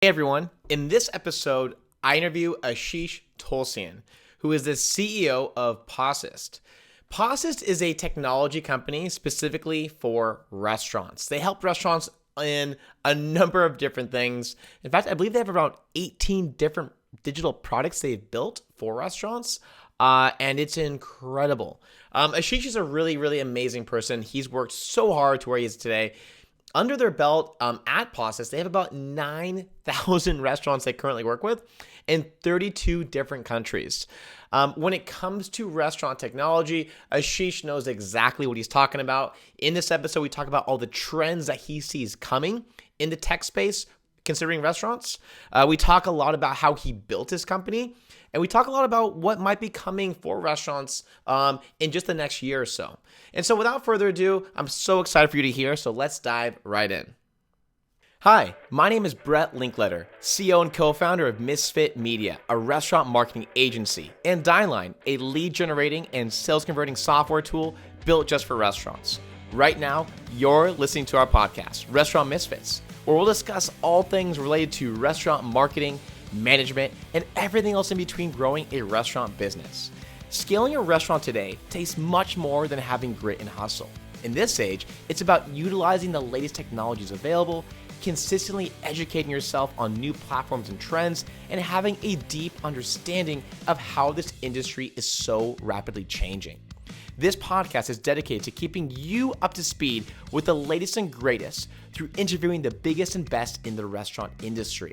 Hey everyone, in this episode, I interview Ashish Tulsian, who is the CEO of POSist. POSist is a technology company specifically for restaurants. They help restaurants in a number of different things. In fact, I believe they have around 18 different digital products they've built for restaurants, and it's incredible. Ashish is a really, really amazing person. He's worked so hard to where he is today. Under their belt at POSist, they have about 9,000 restaurants they currently work with in 32 different countries. When it comes to restaurant technology, Ashish knows exactly what he's talking about. In this episode, we talk about all the trends that he sees coming in the tech space considering restaurants. We talk a lot about how he built his company, and we talk a lot about what might be coming for restaurants in just the next year or so. And so without further ado, I'm so excited for you to hear, so let's dive right in. Hi, my name is Brett Linkletter, CEO and co-founder of Misfit Media, a restaurant marketing agency, and Dineline, a lead generating and sales converting software tool built just for restaurants. Right now, you're listening to our podcast, Restaurant Misfits, where we'll discuss all things related to restaurant marketing, management, and everything else in between growing a restaurant business. Scaling a restaurant today takes much more than having grit and hustle. In this age, it's about utilizing the latest technologies available, consistently educating yourself on new platforms and trends, and having a deep understanding of how this industry is so rapidly changing. This podcast is dedicated to keeping you up to speed with the latest and greatest through interviewing the biggest and best in the restaurant industry.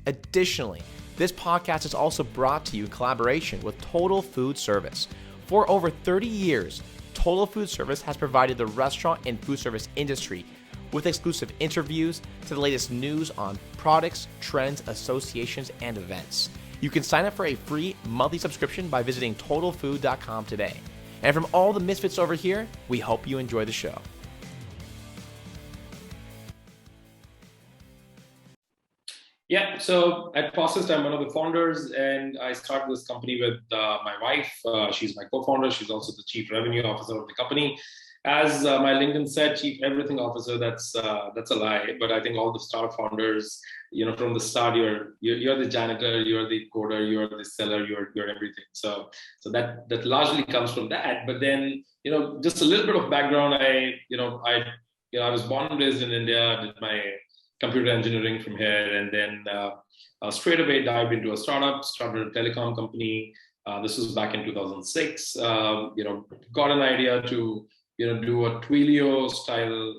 Additionally, this podcast is also brought to you in collaboration with Total Food Service. For over 30 years, Total Food Service has provided the restaurant and food service industry with exclusive interviews to the latest news on products, trends, associations, and events. You can sign up for a free monthly subscription by visiting TotalFood.com today. And from all the misfits over here, we hope you enjoy the show. Yeah, so at POSist, I'm one of the founders, and I started this company with my wife. She's my co-founder. She's also the chief revenue officer of the company. As my LinkedIn said, chief everything officer. That's a lie. But I think all the startup founders, from the start, you're the janitor, you're the coder, you're the seller, you're everything. So that largely comes from that. But then, just a little bit of background. I was born and raised in India. Did my computer engineering from here, and then straight away dived into a startup, started a telecom company. This was back in 2006. Got an idea to do a Twilio style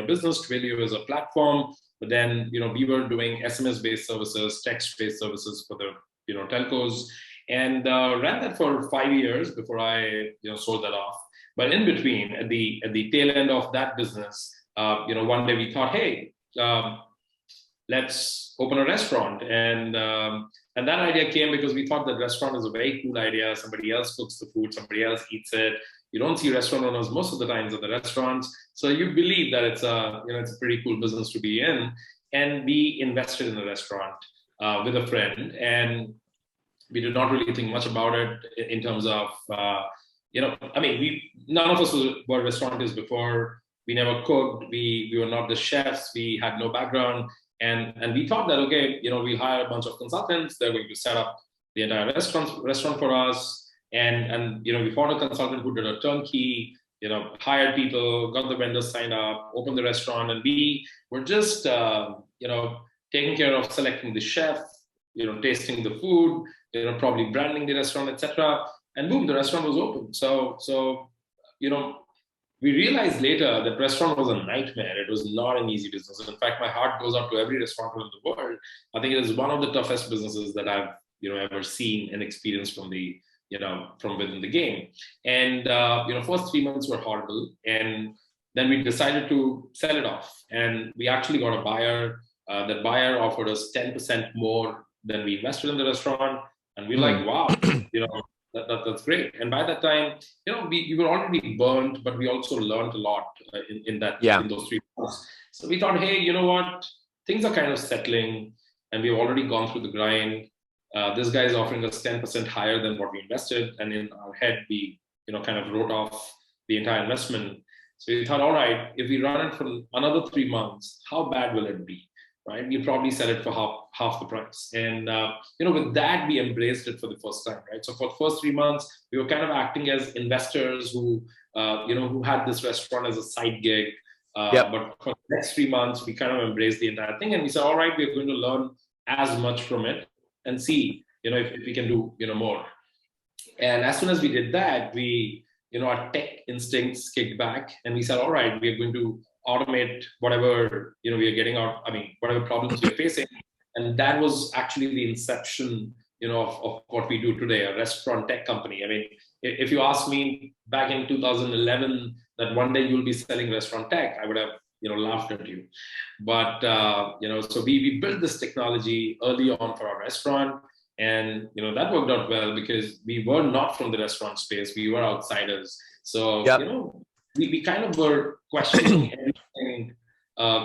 business. Twilio is a platform, but then we were doing SMS-based services, text-based services for the telcos, and ran that for 5 years before I sold that off. But in between, at the tail end of that business, one day we thought, hey, let's open a restaurant, and that idea came because we thought that restaurant is a very cool idea. Somebody else cooks the food, somebody else eats it. You don't see restaurant owners most of the times at the restaurants, so you believe that it's a pretty cool business to be in. And we invested in a restaurant with a friend, and we did not really think much about it in terms of none of us were restaurateurs before. We never cooked. We were not the chefs. We had no background, and we thought that okay, we'll hire a bunch of consultants. They're going to set up the entire restaurant for us. And we found a consultant who did a turnkey. Hired people, got the vendors signed up, opened the restaurant, and we were just taking care of selecting the chef, tasting the food, probably branding the restaurant, etc. And boom, the restaurant was open. So we realized later that restaurant was a nightmare. It was not an easy business. In fact, my heart goes out to every restaurateur in the world. I think it is one of the toughest businesses that I've ever seen and experienced from within the game. And first 3 months were horrible, and then we decided to sell it off. And we actually got a buyer. That buyer offered us 10% more than we invested in the restaurant, and we're like, wow, that's great. And by that time, we were already burned, but we also learned a lot in those 3 months. So we thought, hey, you know what? Things are kind of settling, and we've already gone through the grind. This guy is offering us 10% higher than what we invested, and in our head, we kind of wrote off the entire investment. So we thought, all right, if we run it for another 3 months, how bad will it be? right? You probably sell it for half the price. And with that, we embraced it for the first time, right? So for the first 3 months, we were kind of acting as investors who had this restaurant as a side gig. Yep. But for the next 3 months, we kind of embraced the entire thing, and we said, all right, we're going to learn as much from it and see, if we can do, more. And as soon as we did that, our tech instincts kicked back, and we said, all right, we are going to automate whatever, we are getting out, whatever problems we're facing. And that was actually the inception, of what we do today, a restaurant tech company. If you asked me back in 2011 that one day you'll be selling restaurant tech, I would have, laughed at you. But, so we built this technology early on for our restaurant. And, that worked out well because we were not from the restaurant space. We were outsiders. So, Yep. We kind of were questioning everything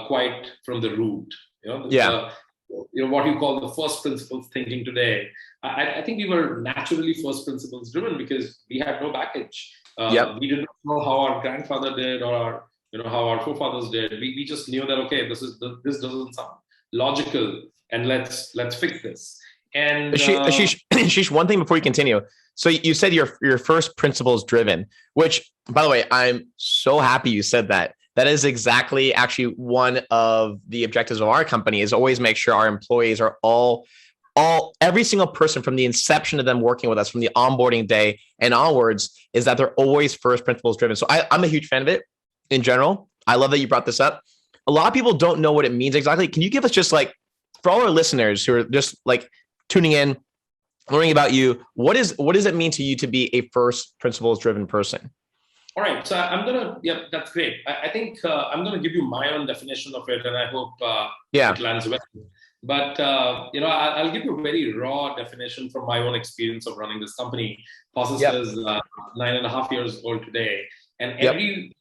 quite from the root. What you call the first principles thinking today. I think we were naturally first principles driven because we had no baggage. We didn't know how our grandfather did or how our forefathers did. We just knew that, okay, this doesn't sound logical, and let's fix this. And Ashish, one thing before you continue. So you said your first principles driven, which, by the way, I'm so happy you said that. That is exactly actually one of the objectives of our company, is always make sure our employees are every single person from the inception of them working with us, from the onboarding day and onwards, is that they're always first principles driven. So I'm a huge fan of it in general. I love that you brought this up. A lot of people don't know what it means exactly. Can you give us just like, for all our listeners who are just like tuning in, learning about you, what does it mean to you to be a first principles driven person? All right, so that's great. I think I'm going to give you my own definition of it, and I hope it lands well. But I'll give you a very raw definition from my own experience of running this company. POSist is 9.5 years old today, and every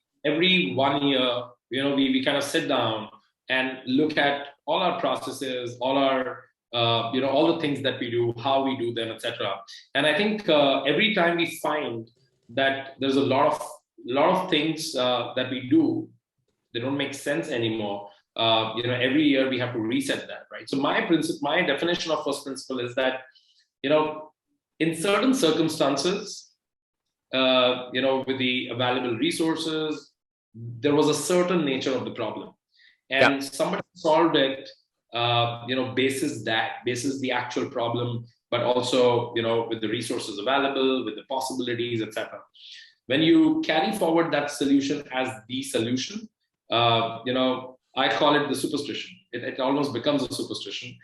1 year, we kind of sit down and look at all our processes, all our all the things that we do, how we do them, etc. And I think every time we find that there's a lot of things that we do, they don't make sense anymore. Every year we have to reset that, right? So my definition of first principle is that, in certain circumstances, with the available resources, there was a certain nature of the problem, and somebody solved it, basis the actual problem, but also, with the resources available, with the possibilities, etc. When you carry forward that solution as the solution, I call it the superstition. It almost becomes a superstition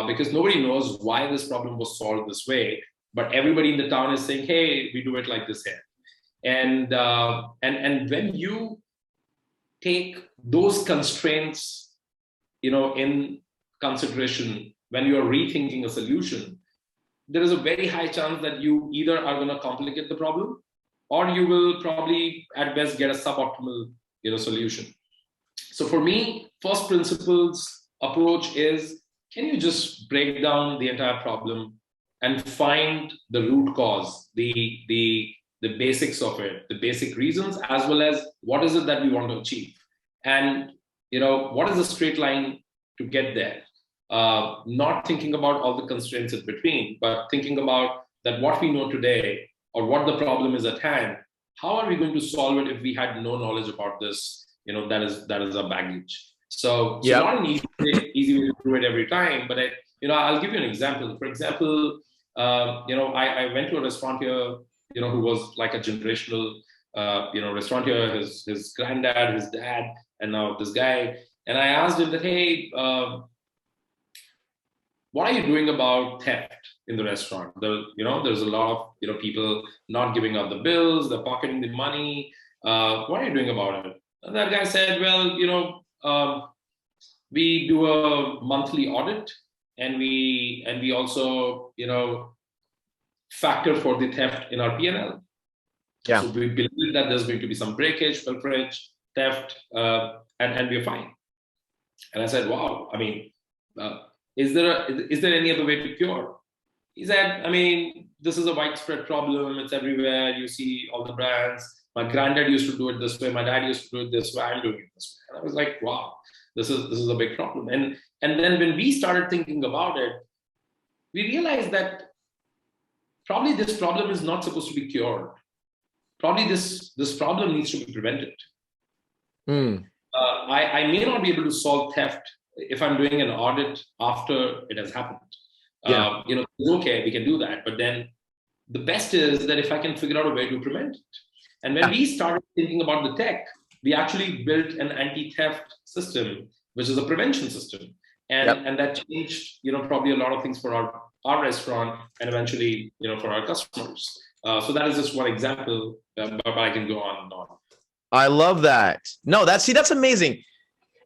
because nobody knows why this problem was solved this way, but everybody in the town is saying, "Hey, we do it like this here." And when you take those constraints, in consideration when you are rethinking a solution, there is a very high chance that you either are going to complicate the problem, or you will probably at best get a suboptimal, solution. So for me, first principles approach is, can you just break down the entire problem and find the root cause, the basics of it, the basic reasons, as well as what is it that we want to achieve, and what is the straight line to get there. Not thinking about all the constraints in between, but thinking about that what we know today or what the problem is at hand, how are we going to solve it if we had no knowledge about this? That is a baggage. So not an easy way to do it every time, but I'll give you an example. For example, I went to a restaurant here, who was like a generational, restaurateur, his granddad, his dad, and now this guy. And I asked him that, hey, what are you doing about theft in the restaurant? There's a lot of, people not giving out the bills, they're pocketing the money. What are you doing about it? And that guy said, well, we do a monthly audit, and we also, factor for the theft in our P&L. Yeah. So we believe that there's going to be some breakage, pilferage, theft, and we're fine. And I said, wow, is there any other way to cure? He said, this is a widespread problem. It's everywhere. You see all the brands. My granddad used to do it this way. My dad used to do it this way. I'm doing it this way. And I was like, wow. This is a big problem. And then when we started thinking about it, we realized that probably this problem is not supposed to be cured. Probably this problem needs to be prevented. I may not be able to solve theft if I'm doing an audit after it has happened. It's okay, we can do that. But then the best is that if I can figure out a way to prevent it. And when we started thinking about the tech, we actually built an anti-theft system, which is a prevention system. And that changed, probably a lot of things for our restaurant and eventually, for our customers. So that is just one example, but I can go on and on. I love that. No, that's amazing.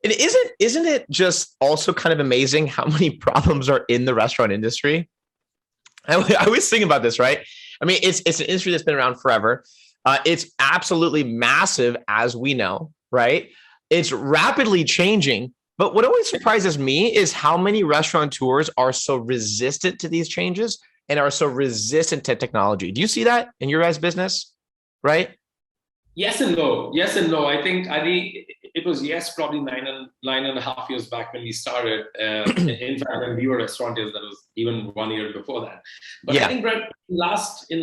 And isn't it just also kind of amazing how many problems are in the restaurant industry? I was thinking about this, right? I mean, it's an industry that's been around forever. It's absolutely massive, as we know, right? It's rapidly changing. But what always surprises me is how many restaurateurs are so resistant to these changes and are so resistant to technology. Do you see that in your guys' business, right? Yes and no. Yes and no. I think it was yes, probably nine and a half years back when we started. In fact, when we were restaurateurs, that was even 1 year before that. But I think, Brett, in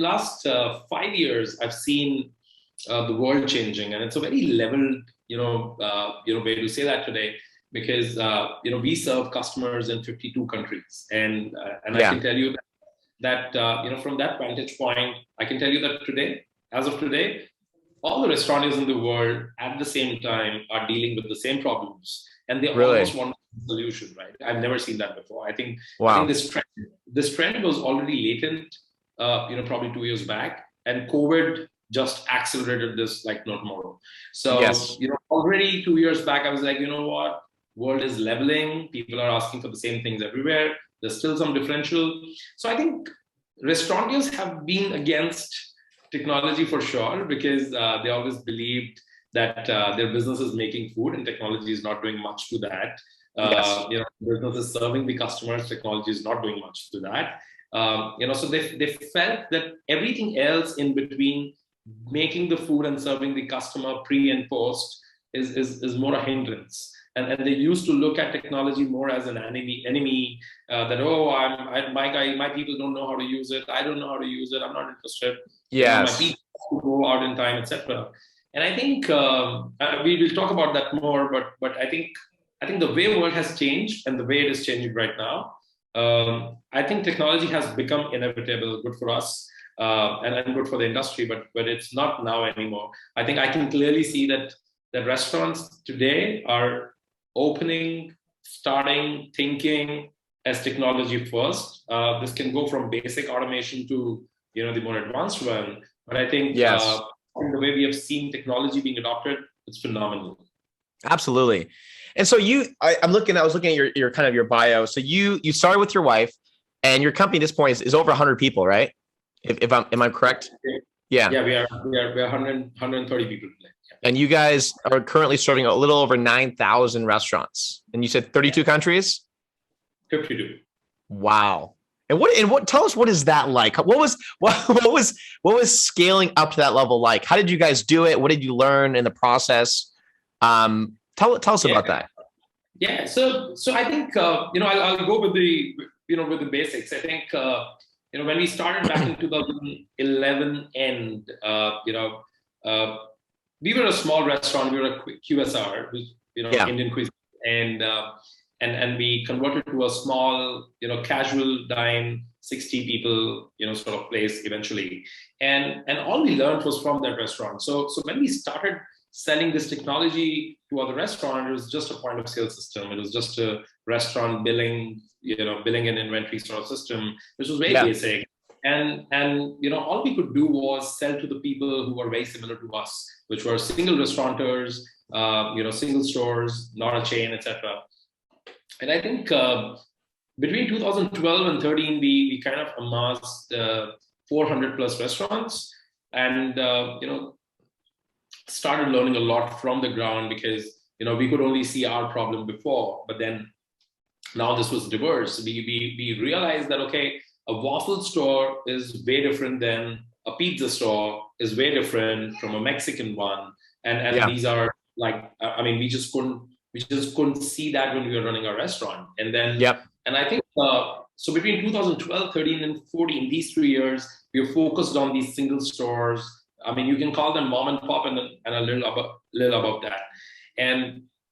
last 5 years, I've seen the world changing, and it's a very leveled, way to say that today, because we serve customers in 52 countries, and I can tell you that from that vantage point, I can tell you that today, as of today, all the restaurateurs in the world at the same time are dealing with the same problems, and they almost want a solution, right? I've never seen that before. I think this trend was already latent, probably 2 years back, and COVID just accelerated this like no tomorrow. So, already 2 years back, I was like, you know what? World is leveling. People are asking for the same things everywhere. There's still some differential. So I think restaurateurs have been against technology for sure, because they always believed that their business is making food and technology is not doing much to that. Business is serving the customers, technology is not doing much to that. So they felt that everything else in between making the food and serving the customer pre and post is more a hindrance. And they used to look at technology more as an enemy that, my people don't know how to use it. I don't know how to use it. I'm not interested. My people go out in time, etc. And I think we will talk about that more. But I think the way the world has changed and the way it is changing right now, I think technology has become inevitable, good for us and good for the industry. But it's not now anymore. I think I can clearly see that restaurants today are opening, starting, thinking as technology first. This can go from basic automation to the more advanced one. But I think the way we have seen technology being adopted, it's phenomenal. Absolutely. And so I was looking at your kind of your bio. So you started with your wife, and your company at this point is over 100 people, right? Am I correct? Yeah. Yeah, we are 130 people today. And you guys are currently serving a little over 9,000 restaurants. And you said 32 countries? 52. Wow. And what tell us, what is that like? What was scaling up to that level like? How did you guys do it? What did you learn in the process? Tell us about that. Yeah. So I think I'll go with the basics. I think when we started back in 2011 and we were a small restaurant. We were a QSR, which, Indian cuisine, and we converted to a small, casual dine, 60 people, sort of place eventually. And all we learned was from that restaurant. So when we started selling this technology to other restaurants, it was just a point of sale system. It was just a restaurant billing and inventory sort of system, which was very basic. And all we could do was sell to the people who were very similar to us, which were single restaurateurs, single stores, not a chain, etc. And I think between 2012 and 13, we kind of amassed 400 plus restaurants, and started learning a lot from the ground, because we could only see our problem before, but then now this was diverse. We realized that a waffle store is way different than a pizza store, is way different from a Mexican one. And these are we just couldn't we just couldn't see that when we were running our restaurant. And then, Yep. and I think, so between 2012, 13, and 14, these 3 years, we were focused on these single stores. I mean, you can call them mom and pop and a little above that.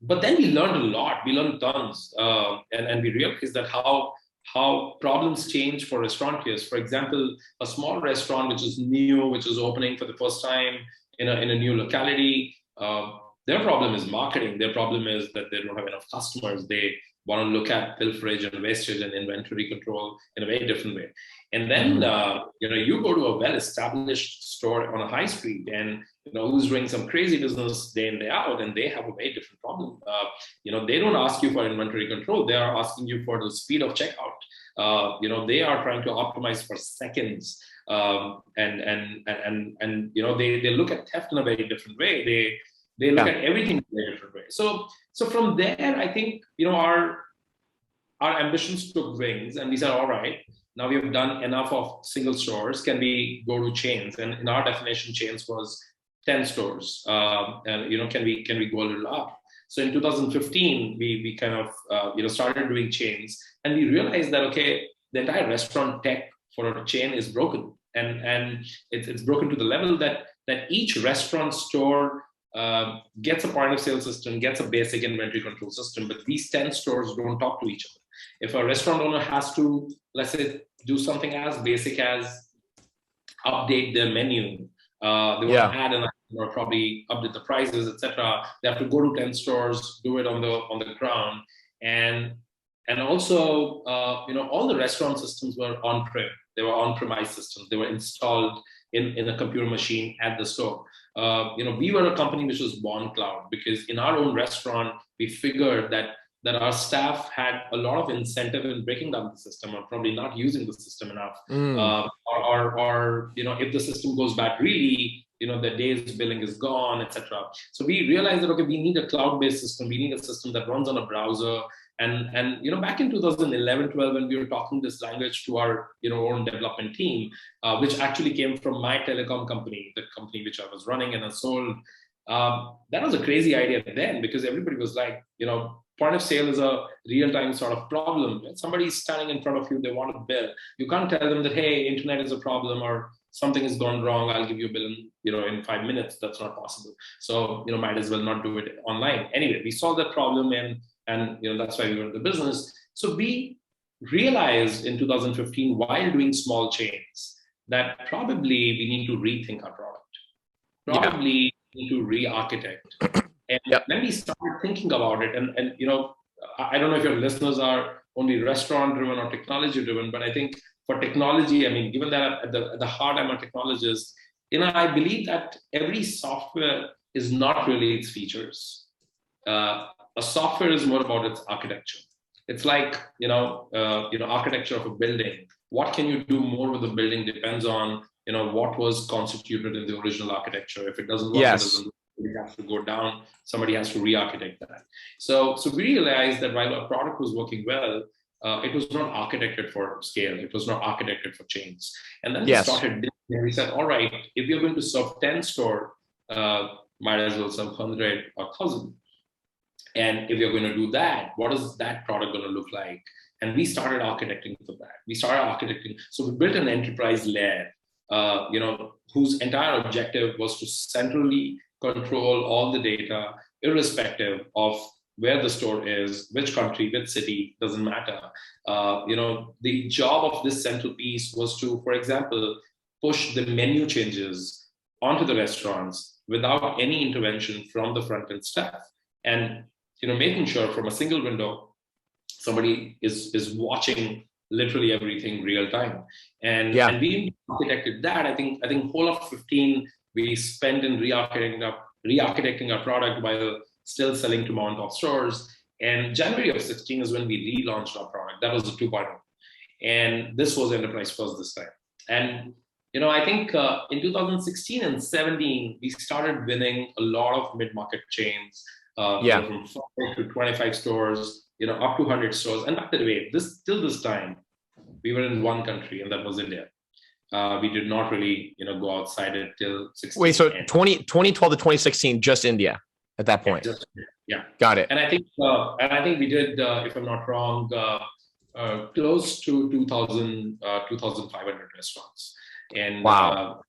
But then we learned a lot. We learned tons. And we realized that how problems change for restaurateurs. For example, a small restaurant which is new, which is opening for the first time in a new locality, their problem is marketing. Their problem is that they don't have enough customers. They want to look at pilferage and wastage and inventory control in a very different way. And then, you go to a well-established store on a high street and, who's doing some crazy business day in, day out, and they have a very different problem. They don't ask you for inventory control. They are asking you for the speed of checkout. They are trying to optimize for seconds. They look at theft in a very different way. They look at everything in a very different way. So from there, I think, our ambitions took wings, and we said, all right, now we have done enough of single stores. Can we go to chains? And in our definition, chains was 10 stores. Can we go a little up? So in 2015, we kind of started doing chains, and we realized that the entire restaurant tech for a chain is broken, and it's broken to the level that each restaurant store gets a point of sale system, gets a basic inventory control system, but these 10 stores don't talk to each other. If a restaurant owner has to, let's say, do something as basic as update their menu, they want to add an item or probably update the prices, etc. They have to go to 10 stores, do it on the ground, and also all the restaurant systems were on-prem. They were on-premise systems. They were installed in a computer machine at the store. We were a company which was born cloud, because in our own restaurant, we figured that our staff had a lot of incentive in breaking down the system or probably not using the system enough. Or if the system goes bad, really, the day's billing is gone, etc. So we realized that, we need a cloud-based system. We need a system that runs on a browser. And back in 2011, 12, when we were talking this language to our own development team, which actually came from my telecom company, the company which I was running and I sold, that was a crazy idea then, because everybody was like, point of sale is a real-time sort of problem. When somebody's standing in front of you, they want a bill. You can't tell them that, hey, internet is a problem or something has gone wrong, I'll give you a bill in 5 minutes. That's not possible. So, might as well not do it online. Anyway, we solved that problem, and that's why we were in the business. So we realized in 2015, while doing small chains, that probably we need to rethink our product. Probably need to re-architect. And then we started thinking about it. And I don't know if your listeners are only restaurant-driven or technology-driven, but I think for technology, given that at the heart I'm a technologist, I believe that every software is not really its features. A software is more about its architecture. It's like, architecture of a building. What can you do more with the building depends on, what was constituted in the original architecture. If it doesn't work, it doesn't work. It has to go down. Somebody has to re-architect that. So we realized that while our product was working well, it was not architected for scale. It was not architected for chains. And then we started, we said, all right, if you're going to serve 10 store, might as well serve 100 or 1,000. And if you're going to do that, what is that product going to look like? And we started architecting for that. So we built an enterprise layer, whose entire objective was to centrally control all the data, irrespective of where the store is, which country, which city, doesn't matter. The job of this central piece was to, for example, push the menu changes onto the restaurants without any intervention from the front-end staff. And making sure from a single window, somebody is watching literally everything real time. And we architected that. I think whole of 15 we spent in re-architecting our product while still selling to mom and pop stores. And January of 16 is when we relaunched our product. That was the 2.0. And this was enterprise first this time. And I think in 2016 and 17, we started winning a lot of mid-market chains, from 5 to 25 stores, up to 100 stores. And by the way, till this time, we were in one country, and that was India. We did not really, go outside it till 16. Wait, so 2012 to 2016, just India at that point? Yeah. Got it. And I think we did, if I'm not wrong, close to 2,500 restaurants. And, Wow.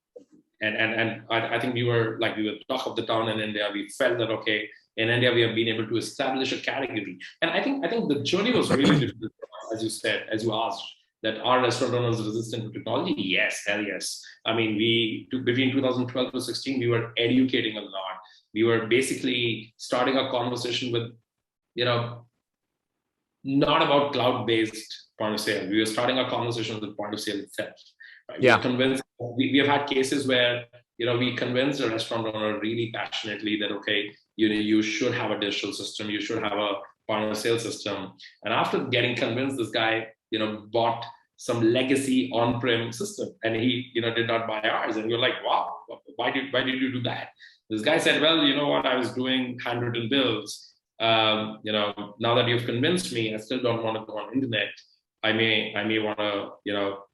I think we were talk of the town in India. We felt that, okay, in India, we have been able to establish a category. And I think the journey was really difficult, as you said, as you asked, that are restaurant owners resistant to technology? Yes, hell yes. I mean, between 2012 to 16, we were educating a lot. We were basically starting a conversation with, not about cloud-based point of sale. We were starting a conversation with the point of sale itself. Right? We Yeah. were convinced. We have had cases where we convinced a restaurant owner really passionately that, okay, you should have a digital system, you should have a point of sale system. And after getting convinced, this guy bought some legacy on-prem system, and he did not buy ours. And you're like, wow, why did you do that? This guy said, well, you know what, I was doing handwritten bills. Now that you've convinced me, I still don't want to go on internet. I may want a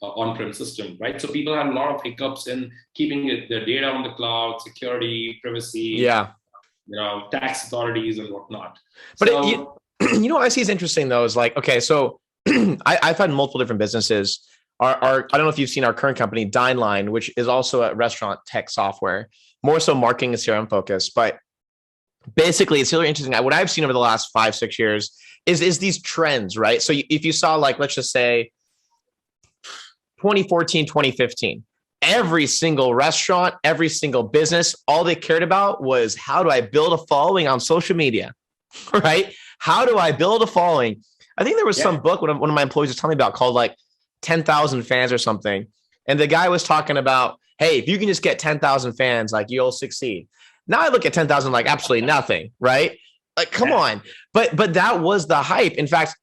on-prem system, right? So people have a lot of hiccups in keeping their data on the cloud, security, privacy, Yeah. tax authorities and whatnot. But what I see is interesting though is like, okay, so I've had multiple different businesses. I don't know if you've seen our current company, Dineline, which is also a restaurant tech software, more so marketing and CRM focused, but basically it's really interesting. What I've seen over the last 5-6 years is these trends, right? So if you saw, like, let's just say 2014, 2015, every single restaurant, every single business, all they cared about was, how do I build a following on social media, right? How do I build a following? I think there was some book one of my employees was telling me about called like 10,000 fans or something. And the guy was talking about, hey, if you can just get 10,000 fans, like, you'll succeed. Now I look at 10,000 like absolutely nothing, right? Like, come on. But that was the hype. In fact,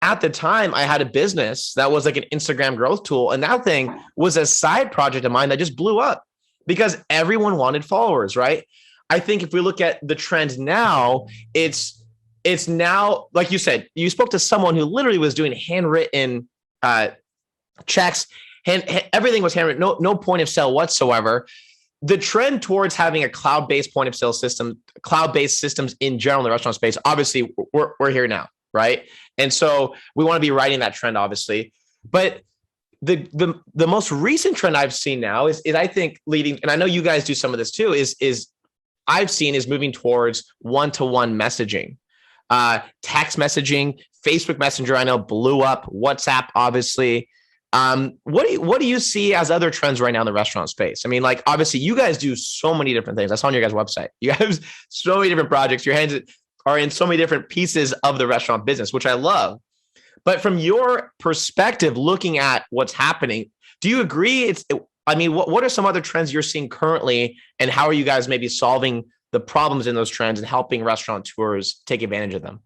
at the time, I had a business that was like an Instagram growth tool. And that thing was a side project of mine that just blew up because everyone wanted followers, right? I think if we look at the trend now, it's now, like you said, you spoke to someone who literally was doing handwritten checks, everything was handwritten, no point of sale whatsoever. The trend towards having a cloud-based point of sale system, cloud-based systems in general in the restaurant space, obviously we're here now, right? And so we want to be riding that trend, obviously. But the most recent trend I've seen now is I think leading, and I know you guys do some of this too, is I've seen is moving towards one-to-one messaging, text messaging, Facebook Messenger. I know blew up, WhatsApp, obviously. What do you see as other trends right now in the restaurant space? I mean, like, obviously you guys do so many different things. I saw on your guys' website. You have so many different projects. Your hands are in so many different pieces of the restaurant business, which I love. But from your perspective, looking at what's happening, do you agree? What are some other trends you're seeing currently, and how are you guys maybe solving the problems in those trends and helping restaurateurs take advantage of them?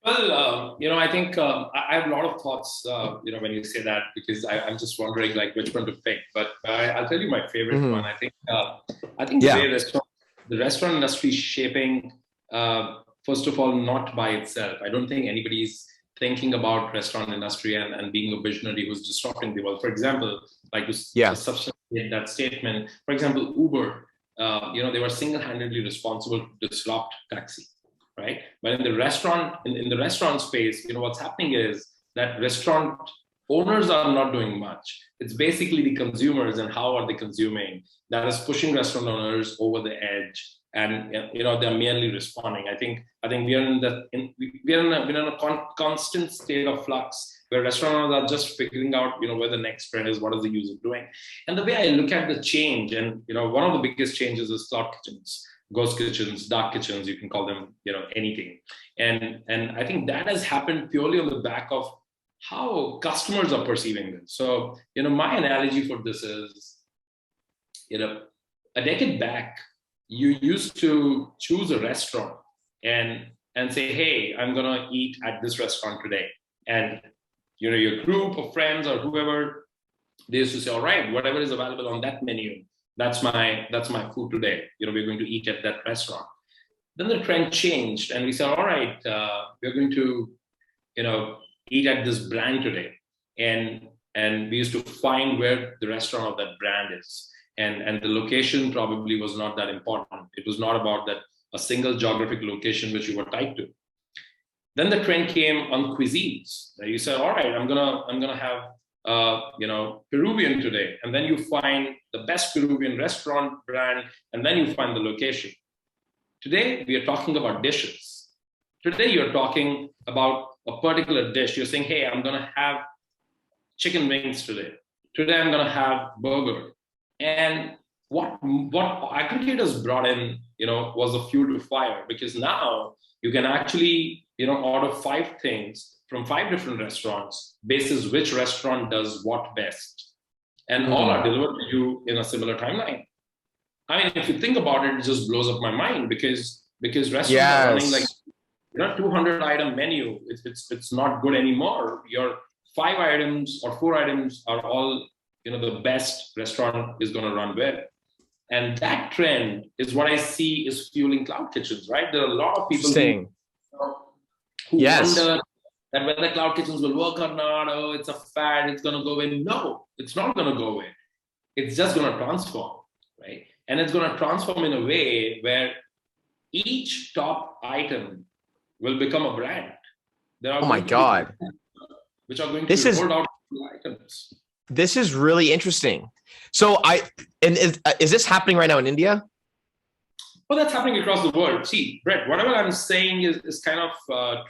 Well, I think I have a lot of thoughts, when you say that, because I'm just wondering like which one to pick. But I'll tell you my favorite one. I think the way the restaurant industry is shaping, first of all, not by itself. I don't think anybody's thinking about restaurant industry and being a visionary who's disrupting the world. For example, like to substantiate that statement, for example, Uber, they were single-handedly responsible to disrupt taxi. Right. But in the restaurant space, what's happening is that restaurant owners are not doing much. It's basically the consumers and how are they consuming that is pushing restaurant owners over the edge, and they're merely responding. I think we are in a constant state of flux where restaurant owners are just figuring out where the next trend is, what is the user doing, and the way I look at the change, and one of the biggest changes is cloud kitchens. Ghost kitchens, dark kitchens, you can call them, anything. And I think that has happened purely on the back of how customers are perceiving this. So, my analogy for this is, a decade back, you used to choose a restaurant and say, hey, I'm going to eat at this restaurant today. And, your group of friends or whoever, they used to say, all right, whatever is available on that menu, that's my food today. We're going to eat at that restaurant. Then the trend changed, and we said, all right, we're going to, eat at this brand today. And we used to find where the restaurant of that brand is. And the location probably was not that important. It was not about that a single geographic location which you were tied to. Then the trend came on cuisines. You said, all right, I'm gonna have Peruvian today, and then you find the best Peruvian restaurant brand, and then you find the location. Today we are talking about dishes. Today you're talking about a particular dish. You're saying, hey, I'm gonna have chicken wings today. Today I'm gonna have burger. And what aggregators brought in, was a fuel to fire, because now you can actually, order 5 things from 5 different restaurants, basis which restaurant does what best. And all are delivered to you in a similar timeline. I mean, if you think about it, it just blows up my mind, because restaurants are running like 200 item menu. It's not good anymore. Your 5 items or 4 items are all, the best restaurant is going to run with. And that trend is what I see is fueling cloud kitchens, right? There are a lot of people who wonder that whether cloud kitchens will work or not. Oh, it's a fad, it's going to go away. No, it's not going to go away. It's just going to transform, right? And it's going to transform in a way where each top item will become a brand. There are oh my God. Which are going to be rolled out items. This is really interesting. So is this happening right now in India? Well, that's happening across the world. See, Brett, whatever I'm saying is kind of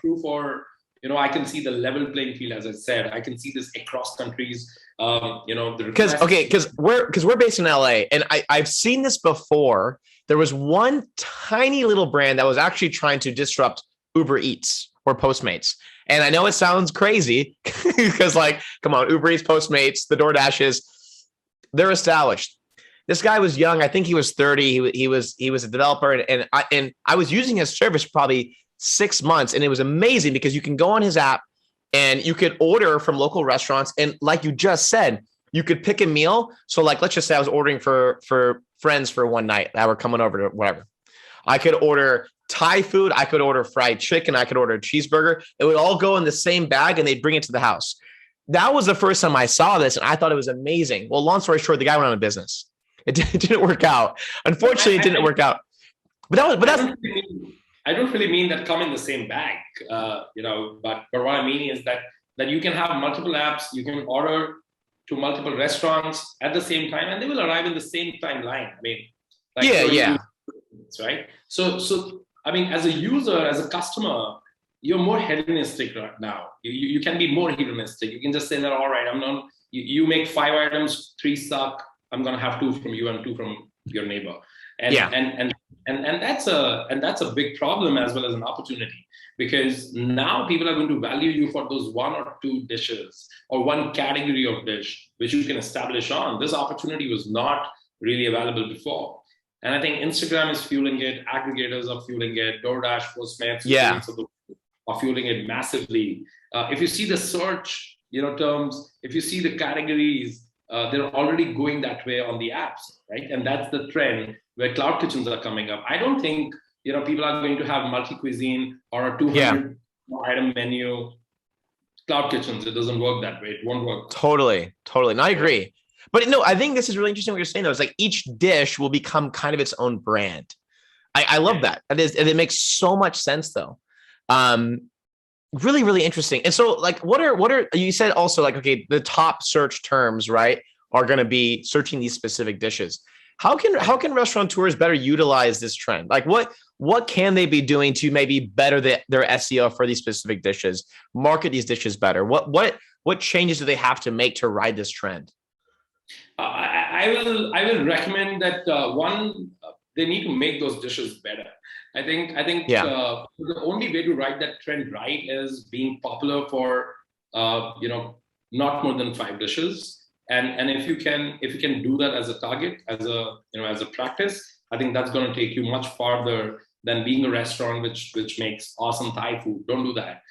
true for, I can see the level playing field, as I said. I can see this across countries. Because we're based in LA, and I've seen this before. There was one tiny little brand that was actually trying to disrupt Uber Eats or Postmates. And I know it sounds crazy because, like, come on, Uber Eats, Postmates, the DoorDashes, they're established. This guy was young. I think he was 30. He was a developer, and I was using his service probably 6 months, and it was amazing because you can go on his app and you could order from local restaurants, and like you just said, you could pick a meal. So, like, let's just say I was ordering for friends for one night that were coming over to whatever. I could order Thai food. I could order fried chicken. I could order a cheeseburger. It would all go in the same bag, and they'd bring it to the house. That was the first time I saw this, and I thought it was amazing. Well, long story short, the guy went out of business. It didn't work out. Unfortunately, it didn't work out. But that's. I don't really mean that come in the same bag, But what I mean is that you can have multiple apps. You can order to multiple restaurants at the same time, and they will arrive in the same timeline. I mean, right. So I mean, as a user, as a customer, you're more hedonistic right now. You can be more hedonistic. You can just say that, all right, I'm not. You make 5 items, 3 suck. I'm gonna have 2 from you and 2 from your neighbor. And that's a big problem as well as an opportunity, because now people are going to value you for those 1 or 2 dishes or one category of dish which you can establish on. This opportunity was not really available before. And I think Instagram is fueling it, aggregators are fueling it, DoorDash, Postmates are fueling it massively. If you see the search, terms, if you see the categories, they're already going that way on the apps, right? And that's the trend where cloud kitchens are coming up. I don't think, people are going to have multi-cuisine or a 200 item menu. Cloud kitchens, it doesn't work that way. It won't work. Totally. And I agree. But no, I think this is really interesting what you're saying, though. It's like each dish will become kind of its own brand. I love that. It makes so much sense, though. Really, really interesting. And so, like, what are you said also, like, okay, the top search terms, right, are going to be searching these specific dishes. How can restaurateurs better utilize this trend? Like, what can they be doing to maybe better their SEO for these specific dishes, market these dishes better? What changes do they have to make to ride this trend? I will recommend that they need to make those dishes better. I think the only way to ride that trend right is being popular for not more than 5 dishes. And if you can do that as a target, as a practice, I think that's going to take you much farther than being a restaurant which makes awesome Thai food. Don't do that.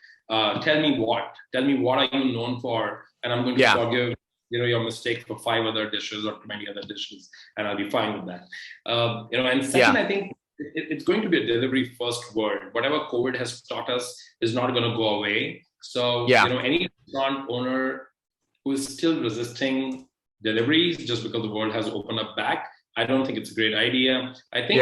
Tell me what are you known for, and I'm going to forgive your mistake for 5 other dishes or 20 other dishes, and I'll be fine with that. And second, I think it's going to be a delivery first world. Whatever COVID has taught us is not going to go away. So any restaurant owner who is still resisting deliveries just because the world has opened up back, I don't think it's a great idea. I think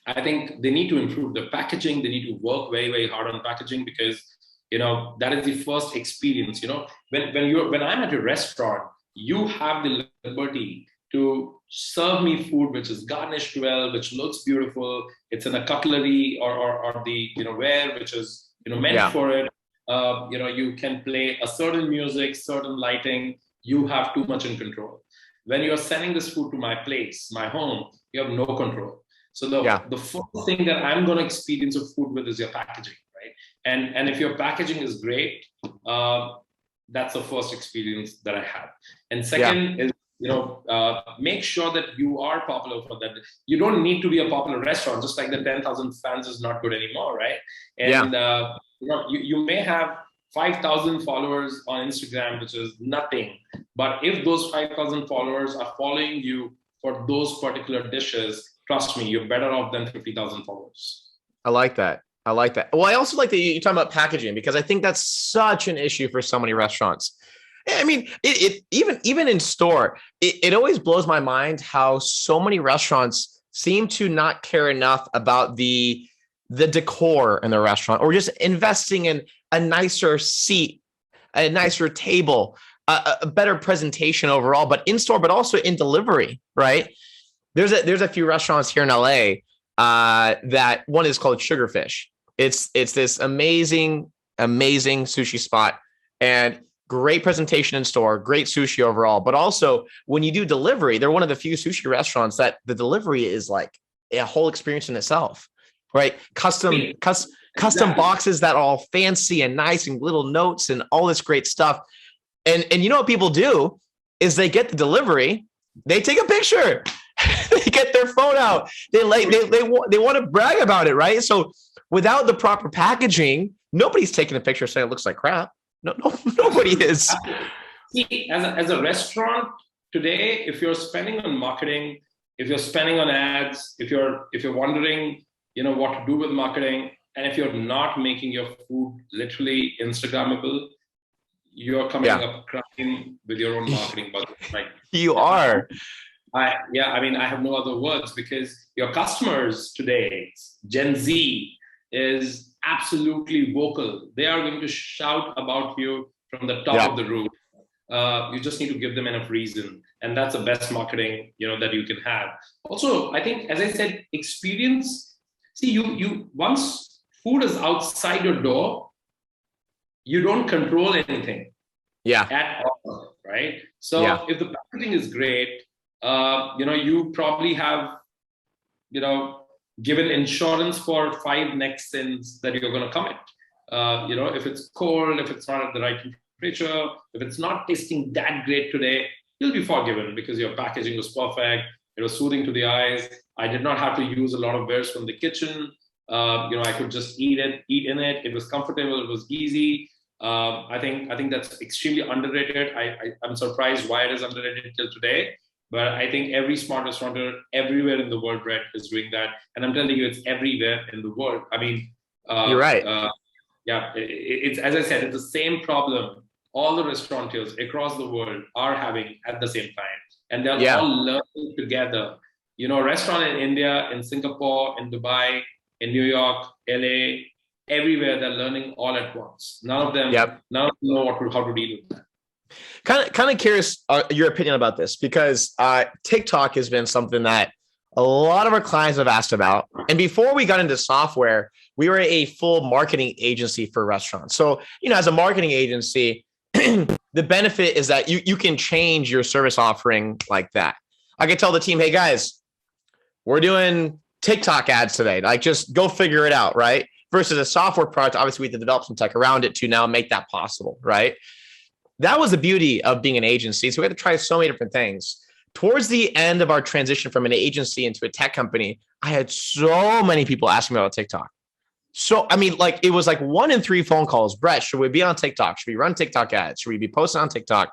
I think they need to improve the packaging. They need to work very, very hard on packaging, because that is the first experience. When I'm at a restaurant, you have the liberty to serve me food which is garnished well, which looks beautiful. It's in a cutlery or the ware which is meant for it. You can play a certain music, certain lighting. You have too much in control. When you're sending this food to my place, my home, you have no control. So the first thing that I'm going to experience of food with is your packaging, right? And if your packaging is great, that's the first experience that I have. And second is, make sure that you are popular for that. You don't need to be a popular restaurant, just like the 10,000 fans is not good anymore, right? And you may have 5,000 followers on Instagram, which is nothing. But if those 5,000 followers are following you for those particular dishes, trust me, you're better off than 50,000 followers. I like that. Well, I also like that you're talking about packaging, because I think that's such an issue for so many restaurants. I mean, even in store, it always blows my mind how so many restaurants seem to not care enough about the decor in the restaurant, or just investing in a nicer seat, a nicer table, a better presentation overall, but in store, but also in delivery, right? There's a few restaurants here in LA that one is called Sugarfish. It's this amazing sushi spot, and great presentation in store, great sushi overall. But also when you do delivery, they're one of the few sushi restaurants that the delivery is like a whole experience in itself, right? Custom boxes that are all fancy and nice, and little notes and all this great stuff. And you know what people do is they get the delivery, they take a picture, they get their phone out, they want to brag about it, right? So without the proper packaging, nobody's taking a picture saying it looks like crap. No, nobody is. See, as a restaurant today, if you're spending on marketing, if you're spending on ads, if you're wondering, what to do with marketing, and if you're not making your food literally Instagrammable, you're coming up crying with your own marketing budget. Like you are. I have no other words, because your customers today, Gen Z, is absolutely vocal. They are going to shout about you from the top of the roof. You just need to give them enough reason, and that's the best marketing that you can have. Also, I think, as I said, experience. See, you once food is outside your door, you don't control anything. At all, right? So if the packaging is great, you probably have given insurance for 5 next sins that you're going to commit. If it's cold, if it's not at the right temperature, if it's not tasting that great today, you'll be forgiven, because your packaging was perfect. It was soothing to the eyes. I did not have to use a lot of wares from the kitchen. I could just eat in it. It was comfortable. It was easy. I think that's extremely underrated. I'm surprised why it is underrated till today. But I think every smart restaurateur everywhere in the world, Brett, is doing that. And I'm telling you, it's everywhere in the world. I mean, you're right. It's, as I said, it's the same problem all the restaurateurs across the world are having at the same time. And they're all learning together. Restaurant in India, in Singapore, in Dubai, in New York, LA, everywhere, they're learning all at once. None of them know how to deal with that. Kind of curious your opinion about this, because TikTok has been something that a lot of our clients have asked about. And before we got into software, we were a full marketing agency for restaurants. So, as a marketing agency, the benefit is that you can change your service offering like that. I can tell the team, hey guys, we're doing TikTok ads today. Like, just go figure it out, right? Versus a software product, obviously we have to develop some tech around it to now make that possible, right? That was the beauty of being an agency. So we had to try so many different things. Towards the end of our transition from an agency into a tech company, I had so many people asking me about TikTok. So, it was like 1 in 3 phone calls. Brett, should we be on TikTok? Should we run TikTok ads? Should we be posting on TikTok?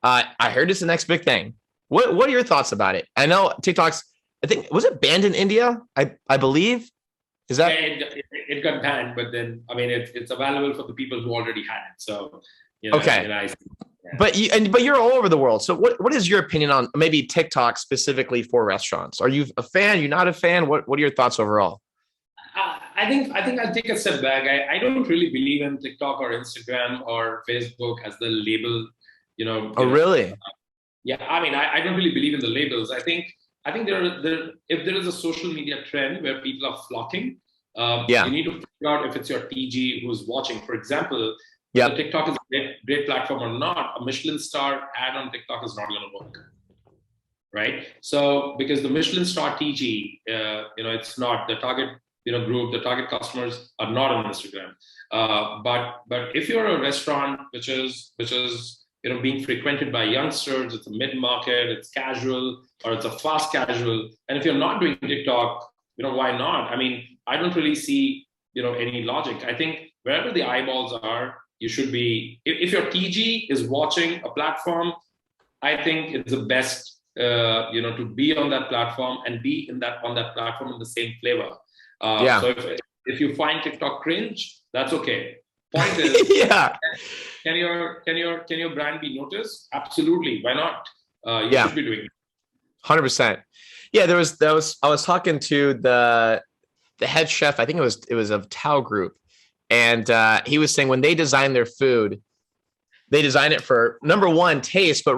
I heard it's the next big thing. What are your thoughts about it? I know TikTok's, I think, was it banned in India? I believe. Is that? It got banned, but then, it's available for the people who already had it. So, okay. but you're all over the world. So what is your opinion on maybe TikTok specifically for restaurants? Are you a fan? You're not a fan? What are your thoughts overall? I think I'll take a step back. I don't really believe in TikTok or Instagram or Facebook as the label. Oh, really? Yeah, I mean, I don't really believe in the labels. I think if there is a social media trend where people are flocking, you Yeah. need to figure out if it's your TG who's watching. For example, whether Yep. TikTok is a great platform or not, a Michelin star ad on TikTok is not going to work, right? So because the Michelin star TG, it's not the target, group, the target customers are not on Instagram. But if you're a restaurant which is being frequented by youngsters, it's a mid market, it's casual, or it's a fast casual, and if you're not doing TikTok, why not? I mean, I don't really see any logic. I think wherever the eyeballs are, you should be. If your TG is watching a platform, I think it's the best, to be on that platform and be on that platform in the same flavor. Yeah. So if you find TikTok cringe, that's okay. Point is, Yeah. can your brand be noticed? Absolutely. Why not? You Yeah. should be doing it. 100%. Yeah. I was talking to the head chef. I think it was of Tao Group, and he was saying when they design their food, they design it for number one, taste, but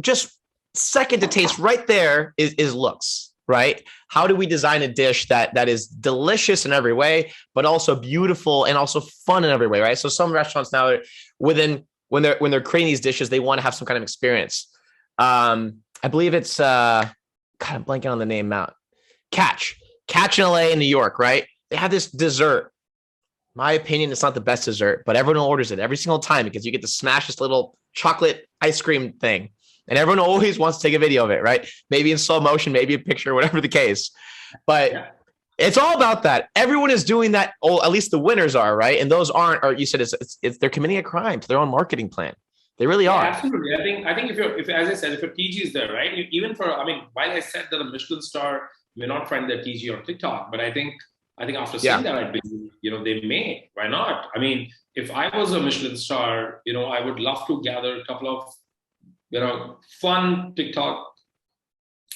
just second to taste right there is looks, right? How do we design a dish that is delicious in every way, but also beautiful and also fun in every way, right? So some restaurants now, when they're creating these dishes, they want to have some kind of experience. I believe it's God, I'm blanking on the name now. Catch in LA and New York, right? They have this dessert. My opinion, it's not the best dessert, but everyone orders it every single time because you get to smash this little chocolate ice cream thing. And everyone always wants to take a video of it, right? Maybe in slow motion, maybe a picture, whatever the case. But it's all about that. Everyone is doing that. Oh, at least the winners are, right? And those aren't, or you said it's they're committing a crime to their own marketing plan. They really are. Absolutely. I think if as I said, if your TG is there, right? Even while I said that a Michelin star may not find their TG on TikTok, but I think after saying that, I'd be, they may. Why not? I mean, if I was a Michelin star, I would love to gather a couple of, fun TikTok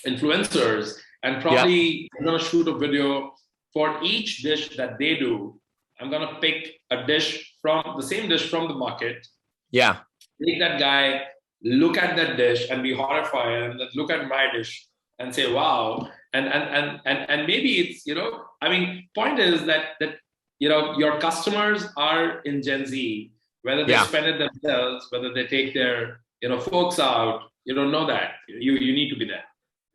influencers, and probably I'm going to shoot a video for each dish that they do. I'm going to pick a dish from the same dish from the market. Yeah. Make that guy look at that dish and be horrified, and then look at my dish and say, wow. And maybe it's, point is that your customers are in Gen Z, whether they spend it themselves, whether they take their, folks out, you don't know that. You need to be there.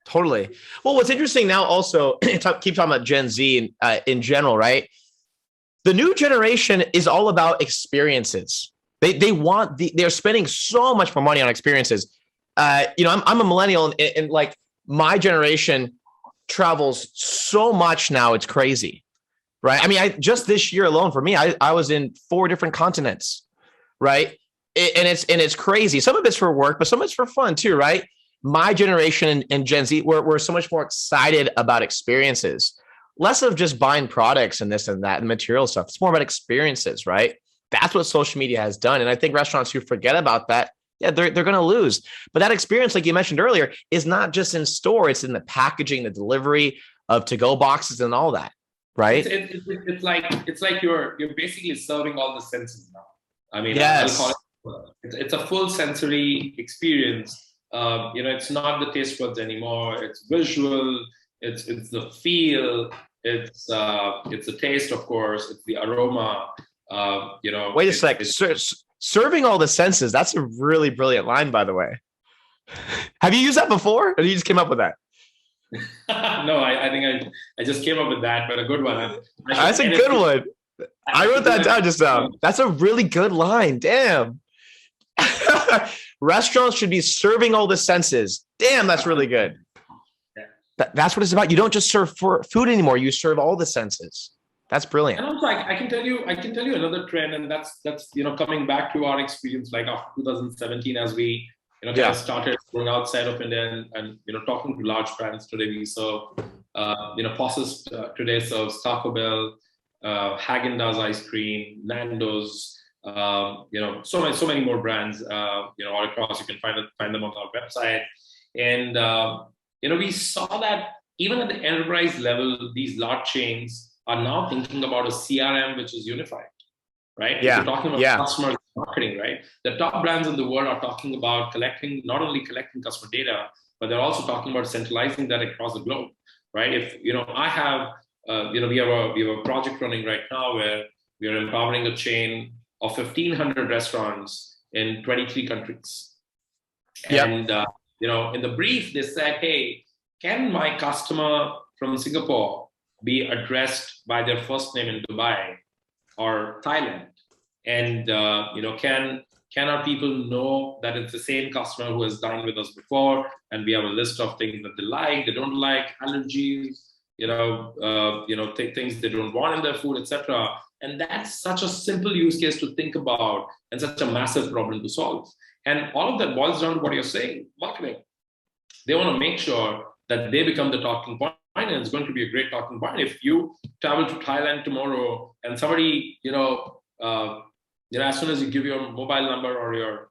Totally. Well, what's interesting now also, keep talking about Gen Z in general, right? The new generation is all about experiences. They're spending so much more money on experiences. I'm a millennial, and like my generation travels so much now, it's crazy, right? I mean, just this year alone for me, I was in 4 different continents, right? And it's crazy. Some of it's for work, but some of it's for fun too, right? My generation and Gen Z, we're so much more excited about experiences, less of just buying products and this and that and material stuff. It's more about experiences, right? That's what social media has done. And I think restaurants who forget about that, they're going to lose. But that experience, like you mentioned earlier, is not just in store. It's in the packaging, the delivery of to-go boxes and all that, right? It's like you're basically serving all the senses now. I mean, yes. I'll call it's a full sensory experience. It's not the taste buds anymore. It's visual. It's the feel. It's the taste, of course. It's the aroma. Wait a sec. Serving all the senses. That's a really brilliant line, by the way. Have you used that before, or you just came up with that? No, I think I just came up with that, but a good one. That's a good one. I wrote that down just now. That's a really good line. Damn. Restaurants should be serving all the senses. Damn, that's really good. That's what it's about. You don't just serve for food anymore. You serve all the senses. That's brilliant. And also, I can tell you another trend, and that's coming back to our experience, like after 2017, as we kind of started going outside of India and talking to large brands. Today we serve, POSist today serves Taco Bell, Häagen-Dazs ice cream, Nando's, so many more brands, all across. You can find them on our website. And, we saw that even at the enterprise level, these large chains are now thinking about a CRM, which is unified, right? If you're talking about customer marketing, right? The top brands in the world are talking about not only collecting customer data, but they're also talking about centralizing that across the globe, right? If, I have, we have a project running right now where we are empowering a chain of 1,500 restaurants in 23 countries. Yep. And, in the brief, they said, hey, can my customer from Singapore be addressed by their first name in Dubai or Thailand? And, can our people know that it's the same customer who has dined with us before? And we have a list of things that they like, they don't like, allergies, things they don't want in their food, etc. And that's such a simple use case to think about and such a massive problem to solve. And all of that boils down to what you're saying, marketing. They want to make sure that they become the talking point, and it's going to be a great talking point. If you travel to Thailand tomorrow and somebody, as soon as you give your mobile number or your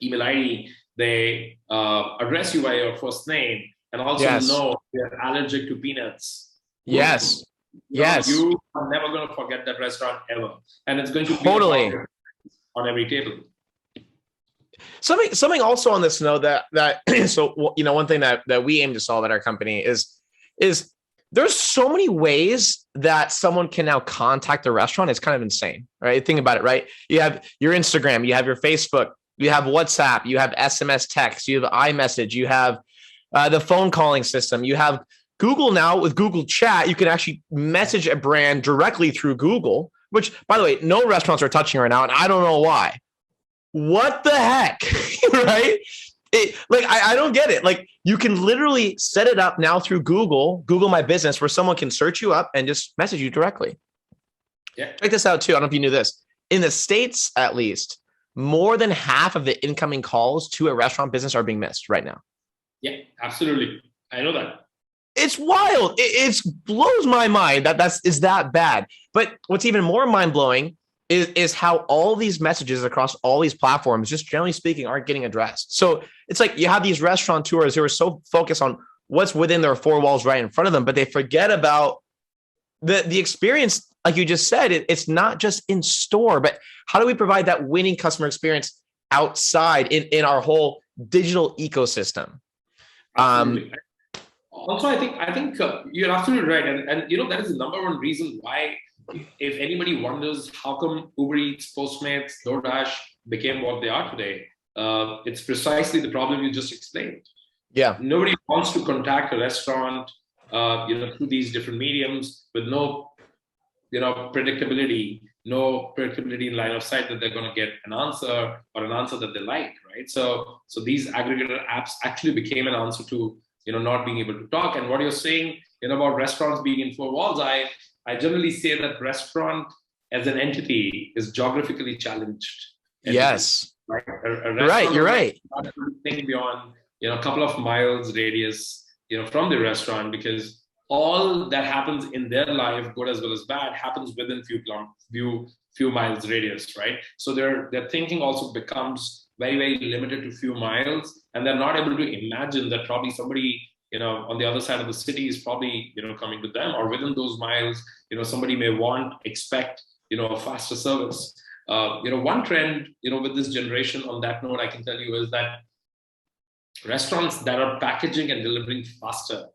email ID, they address you by your first name and also know you're allergic to peanuts. Yes. You are never going to forget that restaurant ever. And it's going to be on every table. Something also on this note that so one thing that we aim to solve at our company is there's so many ways that someone can now contact the restaurant. It's kind of insane, right? Think about it, right? You have your Instagram, you have your Facebook, you have WhatsApp, you have SMS text, you have iMessage, you have the phone calling system, you have Google now with Google Chat. You can actually message a brand directly through Google, which, by the way, no restaurants are touching right now, and I don't know why. What the heck, right? I don't get it. Like, you can literally set it up now through Google My Business, where someone can search you up and just message you directly. Yeah. Check this out too. I don't know if you knew this. In the States, at least, more than half of the incoming calls to a restaurant business are being missed right now. Yeah, absolutely. I know that. It's wild. It blows my mind that is that bad. But what's even more mind-blowing is how all these messages across all these platforms, just generally speaking, aren't getting addressed. So it's like you have these restaurateurs who are so focused on what's within their four walls right in front of them, but they forget about the experience. Like you just said, it's not just in store, but how do we provide that winning customer experience outside in our whole digital ecosystem? Also, I think you're absolutely right. And that is the number one reason why, if anybody wonders how come Uber Eats, Postmates, DoorDash became what they are today, it's precisely the problem you just explained. Yeah. Nobody wants to contact a restaurant, through these different mediums with no predictability in line of sight that they're going to get an answer or an answer that they like, right? So these aggregator apps actually became an answer to, not being able to talk. And what you're saying, about restaurants being in four walls, I generally say that restaurant as an entity is geographically challenged. Yes. Right. You're right. Think beyond, a couple of miles radius, from the restaurant, because all that happens in their life, good as well as bad, happens within few miles radius, right? So their thinking also becomes very, very limited to few miles, and they're not able to imagine that probably somebody, on the other side of the city is probably, coming to them, or within those miles, somebody may expect, a faster service. One trend, with this generation, on that note, I can tell you, is that restaurants that are packaging and delivering faster,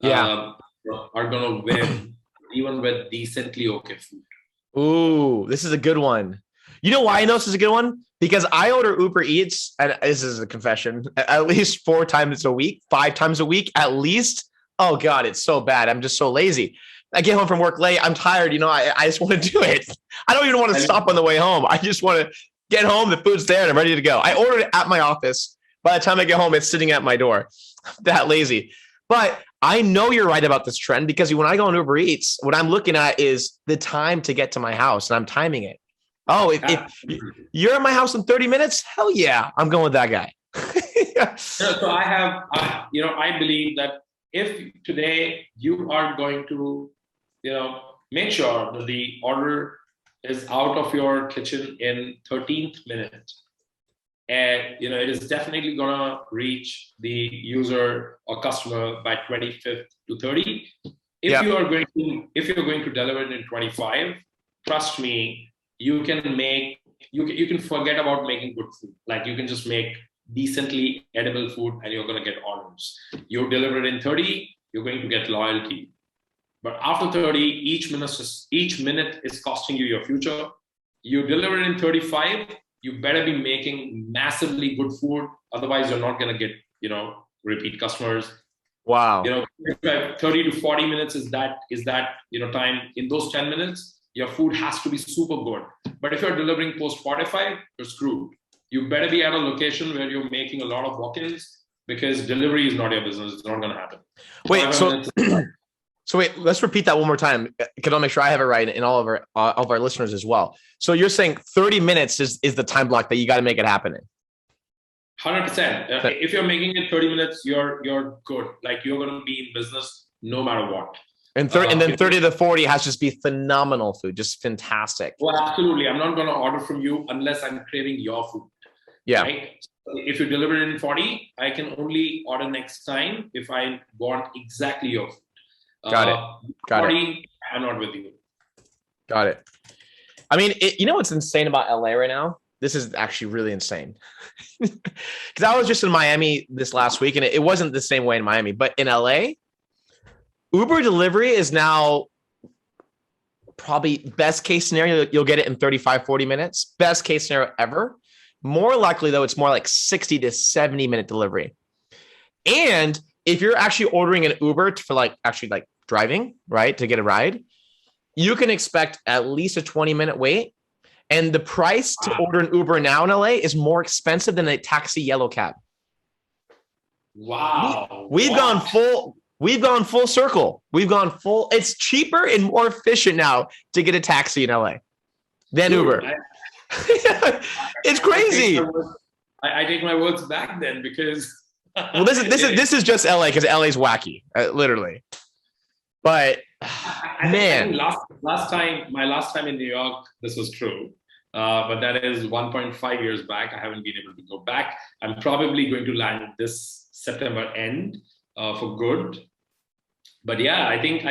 are going to win, even with decently okay food. Ooh, this is a good one. You know why I know this is a good one? Because I order Uber Eats, and this is a confession, at least 4 times a week, 5 times a week, at least. Oh God, it's so bad. I'm just so lazy. I get home from work late. I'm tired. I just want to do it. I don't even want to stop on the way home. I just want to get home. The food's there and I'm ready to go. I ordered it at my office. By the time I get home, it's sitting at my door. I'm that lazy. But I know you're right about this trend, because when I go on Uber Eats, what I'm looking at is the time to get to my house, and I'm timing it. Oh, if you're at my house in 30 minutes, hell yeah, I'm going with that guy. So I have, I believe that if today you are going to, make sure that the order is out of your kitchen in 13th minute. And it is definitely gonna reach the user or customer by 25th to 30. If you're going to deliver it in 25, trust me, you can forget about making good food. Like you can just make decently edible food and you're gonna get orders. You deliver it in 30, you're going to get loyalty. But after 30, each minute is costing you your future. You deliver it in 35, you better be making massively good food. Otherwise, you're not going to get, repeat customers. Wow. 30 to 40 minutes is that time. In those 10 minutes, your food has to be super good. But if you're delivering post 45, you're screwed. You better be at a location where you're making a lot of walk-ins, because delivery is not your business. It's not going to happen. Wait, so wait, let's repeat that one more time, because I'll make sure I have it right, and all of our listeners as well. So you're saying 30 minutes is the time block that you got to make it happen in? 100%. If you're making it 30 minutes, you're good. Like you're going to be in business no matter what. And then 30 to 40 has to just be phenomenal food, just fantastic. Well, absolutely. I'm not going to order from you unless I'm craving your food. Yeah. Right? If you deliver it in 40, I can only order next time if I want exactly your food. Got it. I'm not with you. Got it. I mean, you know what's insane about LA right now? This is actually really insane. Because I was just in Miami this last week, and it wasn't the same way in Miami, but in LA, Uber delivery is now probably best case scenario. You'll get it in 35, 40 minutes. Best case scenario ever. More likely, though, it's more like 60 to 70 minute delivery. And if you're actually ordering an Uber for actually driving, right, to get a ride, you can expect at least a 20-minute wait. And the price to order an Uber now in LA is more expensive than a taxi yellow cab. Wow. We've gone full circle. It's cheaper and more efficient now to get a taxi in LA than Uber. It's crazy. I take my words back then, because well, this is just LA, because LA is wacky, literally. But man, my last time in New York, this was true. But that is 1.5 years back. I haven't been able to go back. I'm probably going to land this September end for good. But yeah, I think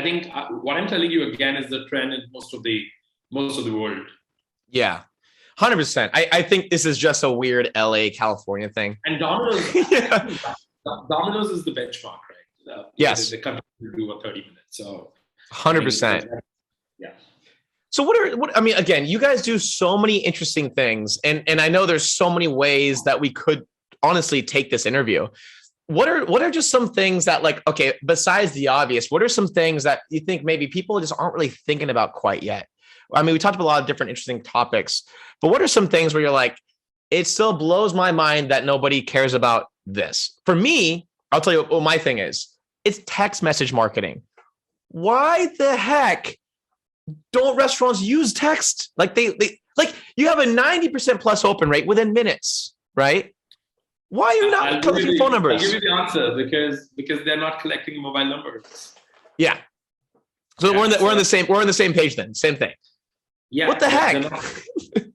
what I'm telling you again is the trend in most of the world. Yeah. 100%. I think this is just a weird LA, California thing. And Domino's, Domino's is the benchmark, right? Yes. The company will do 30 minutes. So 100%. Yeah. So what I mean, again, you guys do so many interesting things, and I know there's so many ways that we could honestly take this interview. What are just some things that, okay, besides the obvious, what are some things that you think maybe people just aren't really thinking about quite yet? I mean, we talked about a lot of different interesting topics, but what are some things where you're like, it still blows my mind that nobody cares about this? For me, I'll tell you what my thing is. It's text message marketing. Why the heck don't restaurants use text? They you have a 90% plus open rate within minutes, right? Why are you not collecting phone numbers? I'll give you the answer, because they're not collecting mobile numbers. Yeah. So we're on the same page then. Same thing. Yeah. What the heck?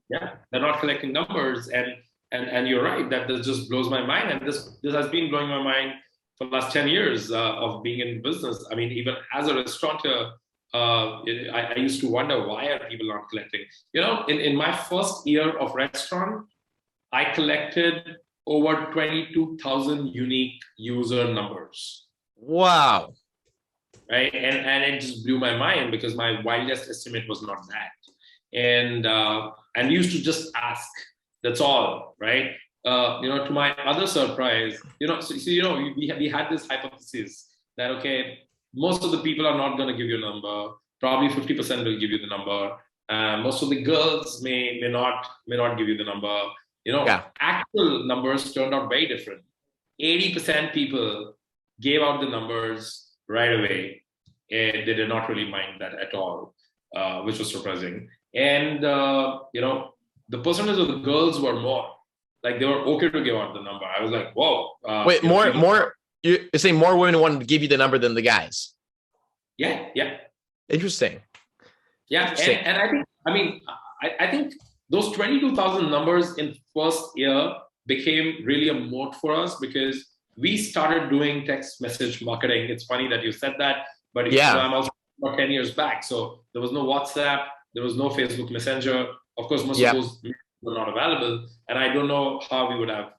They're not collecting numbers, and you're right, that this just blows my mind, and this has been blowing my mind for the last 10 years of being in business. I mean, even as a restaurateur, I used to wonder, why are people not collecting? In my first year of restaurant, I collected over 22,000 unique user numbers. Wow. Right. And it just blew my mind, because my wildest estimate was not that. And we used to just ask, that's all, right? To my other surprise, we had this hypothesis that, okay, most of the people are not going to give you a number. Probably 50% will give you the number. Most of the girls may not give you the number. Actual numbers turned out very different. 80% people gave out the numbers right away, and they did not really mind that at all, which was surprising. And the percentage of the girls were more, they were okay to give out the number. I was like, whoa. Wait, more. You're saying more women wanted to give you the number than the guys? Yeah. Interesting. Yeah, and I think, I think those 22,000 numbers in first year became really a moat for us because we started doing text message marketing. It's funny that you said that, but I'm also about 10 years back. So there was no WhatsApp, there was no Facebook Messenger. Of course, most of those were not available. And I don't know how we would have,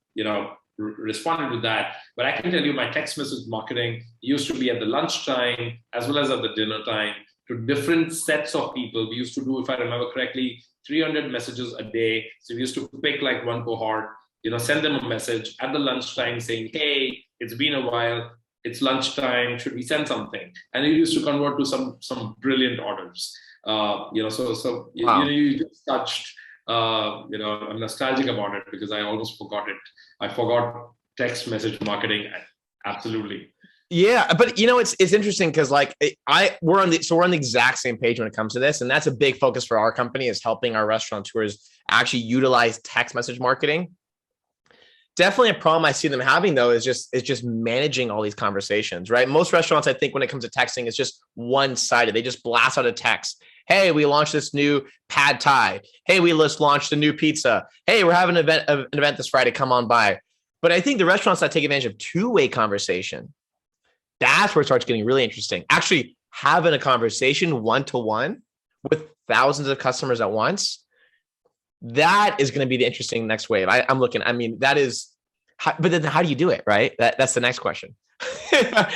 responded to that. But I can tell you my text message marketing used to be at the lunchtime as well as at the dinner time to different sets of people. We used to do, if I remember correctly, 300 messages a day. So we used to pick like one cohort, send them a message at the lunchtime saying, hey, it's been a while. It's lunchtime. Should we send something? And it used to convert to some brilliant orders. You just touched. I'm nostalgic about it because I almost forgot it. I forgot text message marketing. Absolutely. Yeah, but it's interesting because we're on the exact same page when it comes to this, and that's a big focus for our company is helping our restaurateurs actually utilize text message marketing. Definitely a problem I see them having though is just managing all these conversations, right? Most restaurants, I think, when it comes to texting, it's just one-sided. They just blast out a text. Hey, we launched this new pad thai. Hey, we just launched a new pizza. Hey, we're having an event this Friday. Come on by. But I think the restaurants that take advantage of two-way conversation, that's where it starts getting really interesting. Actually, having a conversation one-to-one with thousands of customers at once, that is going to be the interesting next wave. That is, but then how do you do it, right? That's the next question. I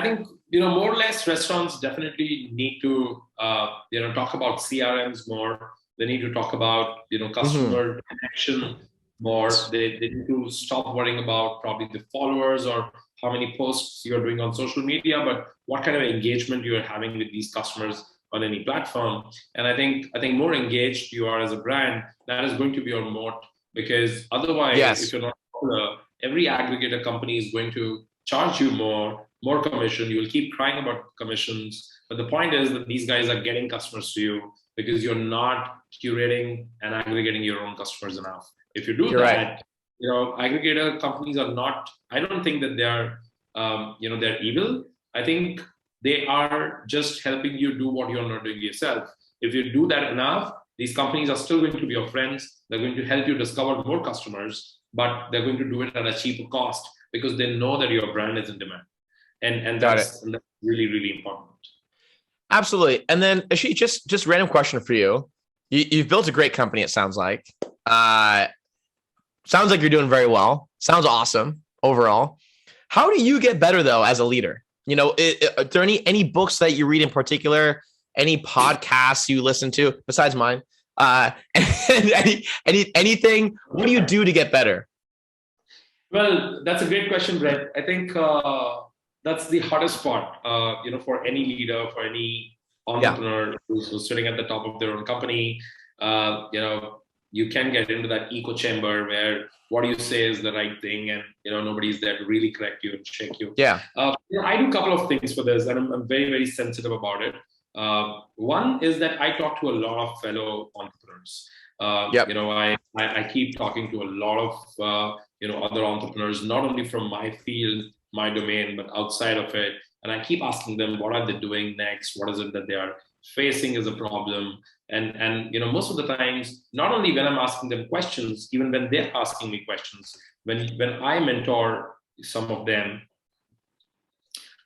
think more or less restaurants definitely need to talk about CRMs more. They need to talk about customer connection more. They need to stop worrying about probably the followers or how many posts you're doing on social media, but what kind of engagement you're having with these customers on any platform. And I think more engaged you are as a brand, that is going to be your moat, because otherwise, if you're not popular, every aggregator company is going to charge you more commission. You will keep crying about commissions. But the point is that these guys are getting customers to you because you're not curating and aggregating your own customers enough. If you do that, aggregator companies are not, I don't think that they're, they're evil. I think they are just helping you do what you're not doing yourself. If you do that enough, these companies are still going to be your friends. They're going to help you discover more customers, but they're going to do it at a cheaper cost because they know that your brand is in demand. And that's really, really important. Absolutely. And then Ashish, just random question for you. You've built a great company, it sounds like. Sounds like you're doing very well. Sounds awesome overall. How do you get better though as a leader? Are there any books that you read in particular? Any podcasts you listen to besides mine? Anything? What do you do to get better? Well, that's a great question, Brett. I think that's the hardest part. For any leader, for any entrepreneur who's sitting at the top of their own company, you can get into that echo chamber where what you say is the right thing, and nobody's there to really correct you and check you. I do a couple of things for this, and I'm very, very sensitive about it. One is that I talk to a lot of fellow entrepreneurs. I keep talking to a lot of other entrepreneurs, not only from my field, my domain, but outside of it. And I keep asking them, what are they doing next? What is it that they are facing as a problem? And most of the times, not only when I'm asking them questions, even when they're asking me questions, when I mentor some of them,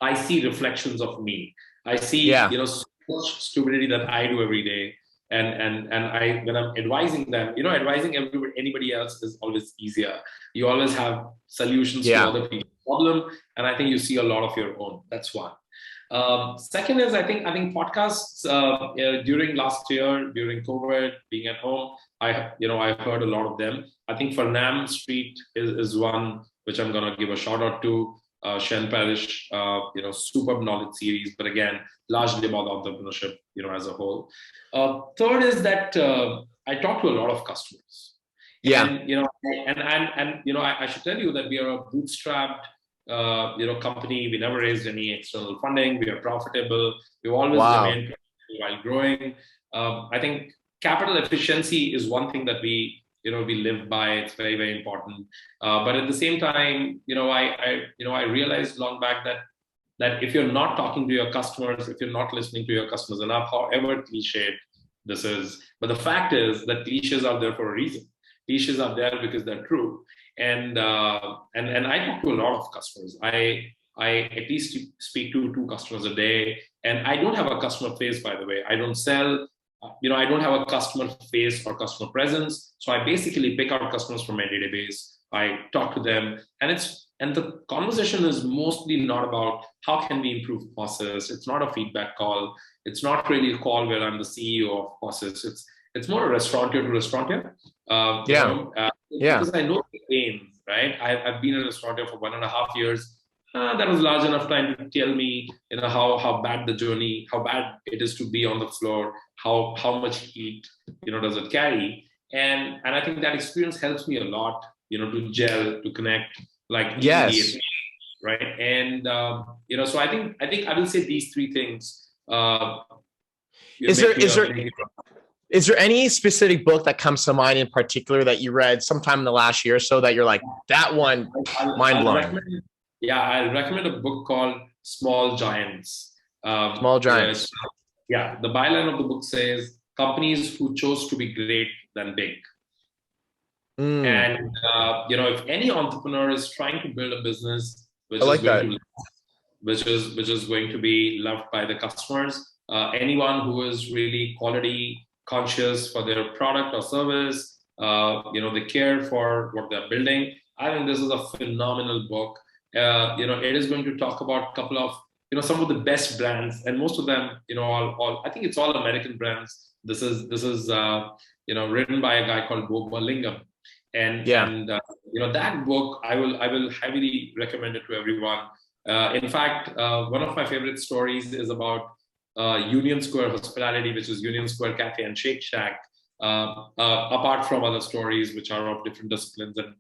I see reflections of me. I see so much stupidity that I do every day. And I, when I'm advising them, advising anybody else is always easier. You always have solutions to other people's problem, and I think you see a lot of your own. That's one. Second is I think podcasts during last year, during COVID, being at home, I heard a lot of them. I think Farnham Street is one which I'm gonna give a shout out to. Shen Parish, superb knowledge series, but again, largely about entrepreneurship, as a whole. Third is that I talk to a lot of customers. And I should tell you that we are a bootstrapped company. We never raised any external funding. We are profitable. We've always remained while growing. I think capital efficiency is one thing that we live by. It's very, very important. But at the same time, I realized long back that if you're not talking to your customers, if you're not listening to your customers enough, however cliched, But the fact is that cliches are there for a reason. Cliches are there because they're true. And I talk to a lot of customers. I at least speak to 2 customers a day, and I don't have a customer face, by the way. I don't sell, I don't have a customer face or customer presence. So I basically pick out customers from my database. I talk to them, and the conversation is mostly not about how can we improve POSist. It's not a feedback call. It's not really a call where I'm the CEO of POSist. It's more a restaurateur to restaurateur. Because I know the pains, right? I've been a restaurateur for 1.5 years. That was large enough time to tell me, how bad the journey, how bad it is to be on the floor, how much heat, does it carry, and I think that experience helps me a lot, to gel, to connect, like yes, right? And so I think I will say these 3 things. Is there any specific book that comes to mind in particular that you read sometime in the last year or so that you're like, that one, mind blowing? I'll recommend a book called Small Giants. Small Giants. The byline of the book says, companies who chose to be great than big. And, if any entrepreneur is trying to build a business which is going to be loved by the customers, anyone who is really quality conscious for their product or service, they care for what they're building, I think this is a phenomenal book. It is going to talk about a couple of, some of the best brands, and most of them, all I think it's all American brands. This is written by a guy called Bob Lingam, and that book I will heavily recommend it to everyone. In fact, one of my favorite stories is about Union Square Hospitality, which is Union Square Cafe and Shake Shack. Apart from other stories which are of different disciplines and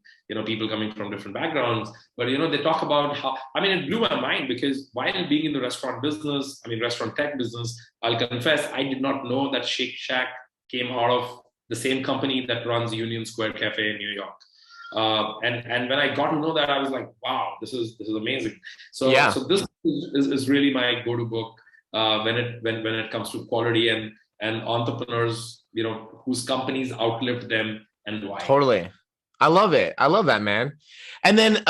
people coming from different backgrounds, but they talk about how, it blew my mind, because while being in the restaurant tech business, I'll confess I did not know that Shake Shack came out of the same company that runs Union Square Cafe in New York. And when I got to know that, I was like, wow, this is amazing. So this is really my go-to book when it comes to quality and entrepreneurs, whose companies outlived them and why. Totally. I love it. I love that, man. And then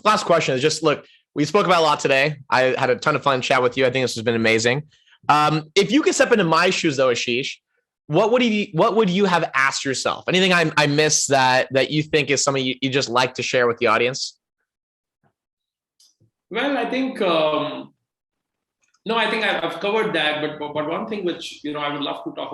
last question is just, look, we spoke about a lot today. I had a ton of fun chat with you. I think this has been amazing. If you could step into my shoes though, Ashish, what would you have asked yourself? Anything I missed that you think is something you just like to share with the audience? Well, I think, no, I think I've covered that, but one thing which, I would love to talk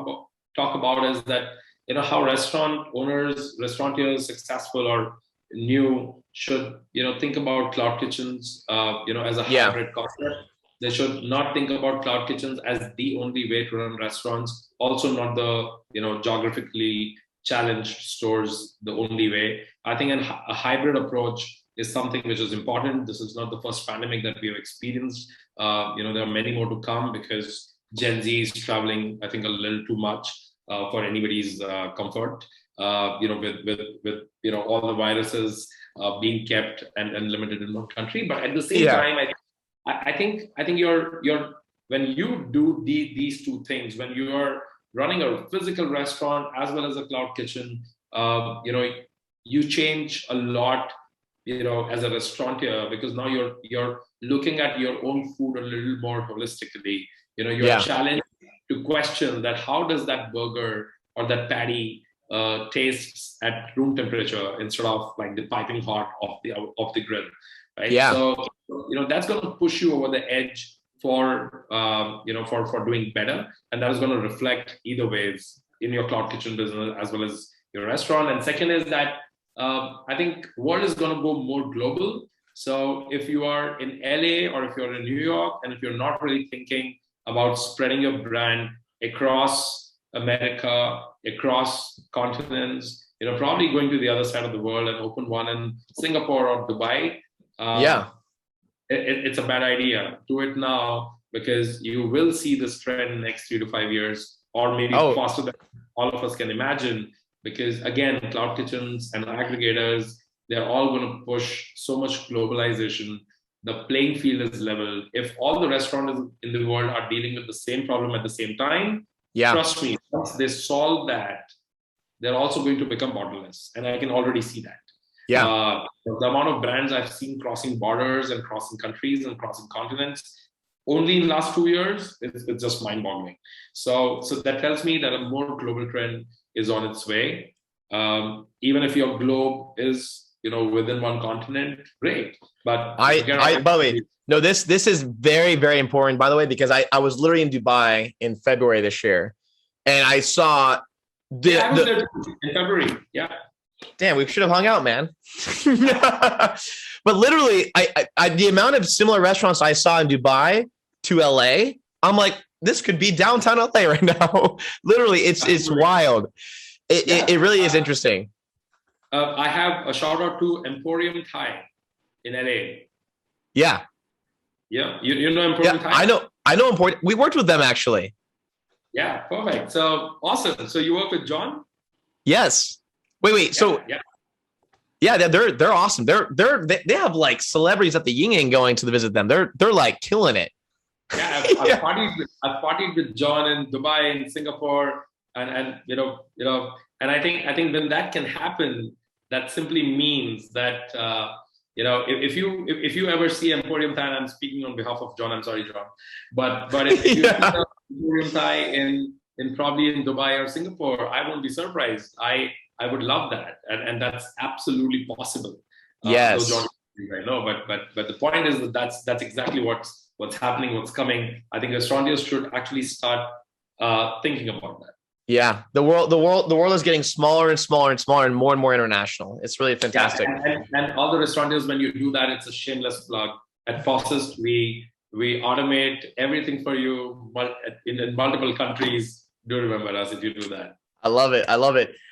about is that, how restaurant owners, restaurateurs, successful or new, should, think about cloud kitchens, as a hybrid concept. They should not think about cloud kitchens as the only way to run restaurants. Also not the, geographically challenged stores, the only way. I think a hybrid approach is something which is important. This is not the first pandemic that we have experienced. There are many more to come, because Gen Z is traveling, I think, a little too much for anybody's comfort. With all the viruses being kept and limited in one country, but at the same time, I think you're when you do these 2 things, when you are running a physical restaurant as well as a cloud kitchen, you change a lot, as a restaurateur, because now you're looking at your own food a little more holistically. You're challenged to question that how does that burger or that patty tastes at room temperature instead of like the piping hot of the grill, right? So that's going to push you over the edge for doing better, and that is going to reflect either ways in your cloud kitchen business as well as your restaurant. And second is that I think world is going to go more global. So if you are in LA or if you're in New York, and if you're not really thinking about spreading your brand across America, across continents, probably going to the other side of the world and open one in Singapore or Dubai, it's a bad idea. Do it now, because you will see this trend in the next 3 to 5 years, or maybe faster than all of us can imagine. Because again, cloud kitchens and aggregators, they're all going to push so much globalization. The playing field is level. If all the restaurants in the world are dealing with the same problem at the same time, Yeah. Trust me, once they solve that, they're also going to become borderless. And I can already see that. Yeah. The amount of brands I've seen crossing borders and crossing countries and crossing continents only in the last 2 years, it's just mind-boggling. So that tells me that a more global trend is on its way. Even if your globe is, within one continent, great. But by the way, no, this is very, very important, by the way, because I was literally in Dubai in February this year, and I saw I was there in February. Yeah. Damn, we should have hung out, man. But literally, I the amount of similar restaurants I saw in Dubai to LA, I'm like, this could be downtown LA right now. Literally, it's wild. It really is interesting. I have a shout out to Emporium Thai in LA. Yeah. Yeah. You know Emporium Thai? I know Emporium. We worked with them actually. Yeah, perfect. So awesome. So you work with John? Yes. Wait. Yeah, they're awesome. They have like celebrities at the Yin Yang going to visit them. They're like killing it. Yeah, I've partied with John in Dubai and Singapore, and I think when that can happen, that simply means that if you ever see Emporium Thai, and I'm speaking on behalf of John. I'm sorry, John, but if you see Emporium Thai in probably in Dubai or Singapore, I won't be surprised. I would love that, and that's absolutely possible. Yes. John, I know, but the point is that that's exactly what's happening, what's coming. I think restaurateurs should actually start thinking about that. Yeah, the world is getting smaller and smaller and smaller and more international. It's really fantastic. Yeah, and all the restaurateurs, when you do that, it's a shameless plug. At POSist, we automate everything for you in multiple countries. Do remember us if you do that. I love it.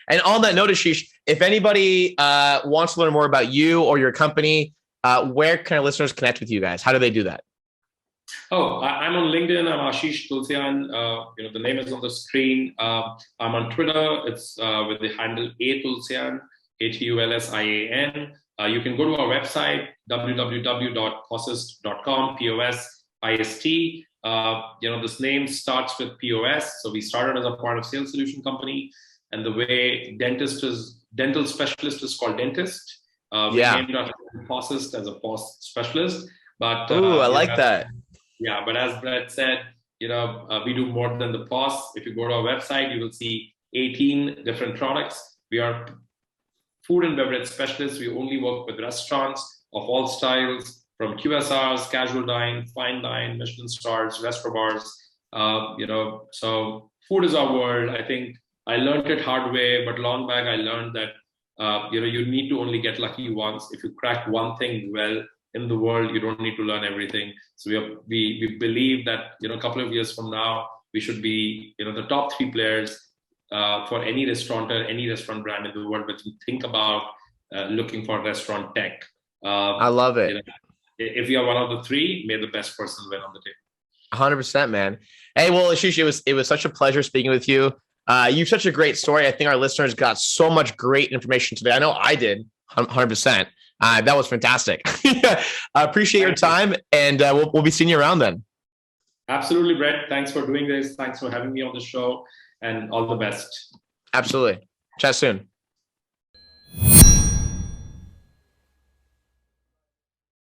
And on that note, Ashish, if anybody wants to learn more about you or your company, where can our listeners connect with you guys? How do they do that? Oh, I'm on LinkedIn. I'm Ashish Tulsian. The name is on the screen. I'm on Twitter. It's with the handle @Tulsian, ATULSIAN. You can go to our website, www.posist.com, POSIST. This name starts with POS. So we started as a part of sales solution company. And the way dental specialist is called dentist. We named our POSist as a POS specialist. But I like that. Yeah, but as Brett said, we do more than the POS. If you go to our website, you will see 18 different products. We are food and beverage specialists. We only work with restaurants of all styles, from QSRs, casual dine, fine dine, Michelin stars, restaurant bars. So food is our world. I think I learned it hard way, but long back I learned that you need to only get lucky once. If you crack one thing well in the world, you don't need to learn everything. So we believe that a couple of years from now we should be the top 3 players for any restaurateur, any restaurant brand in the world. But you think about looking for restaurant tech. I love it. If you are one of the 3, may the best person win on the table. 100%, man. Hey, well, Ashish, it was such a pleasure speaking with you. You have such a great story. I think our listeners got so much great information today. I know I did, 100%. That was fantastic. I appreciate your time, and we'll be seeing you around then. Absolutely, Brett. Thanks for doing this. Thanks for having me on the show, and all the best. Absolutely. Chat soon.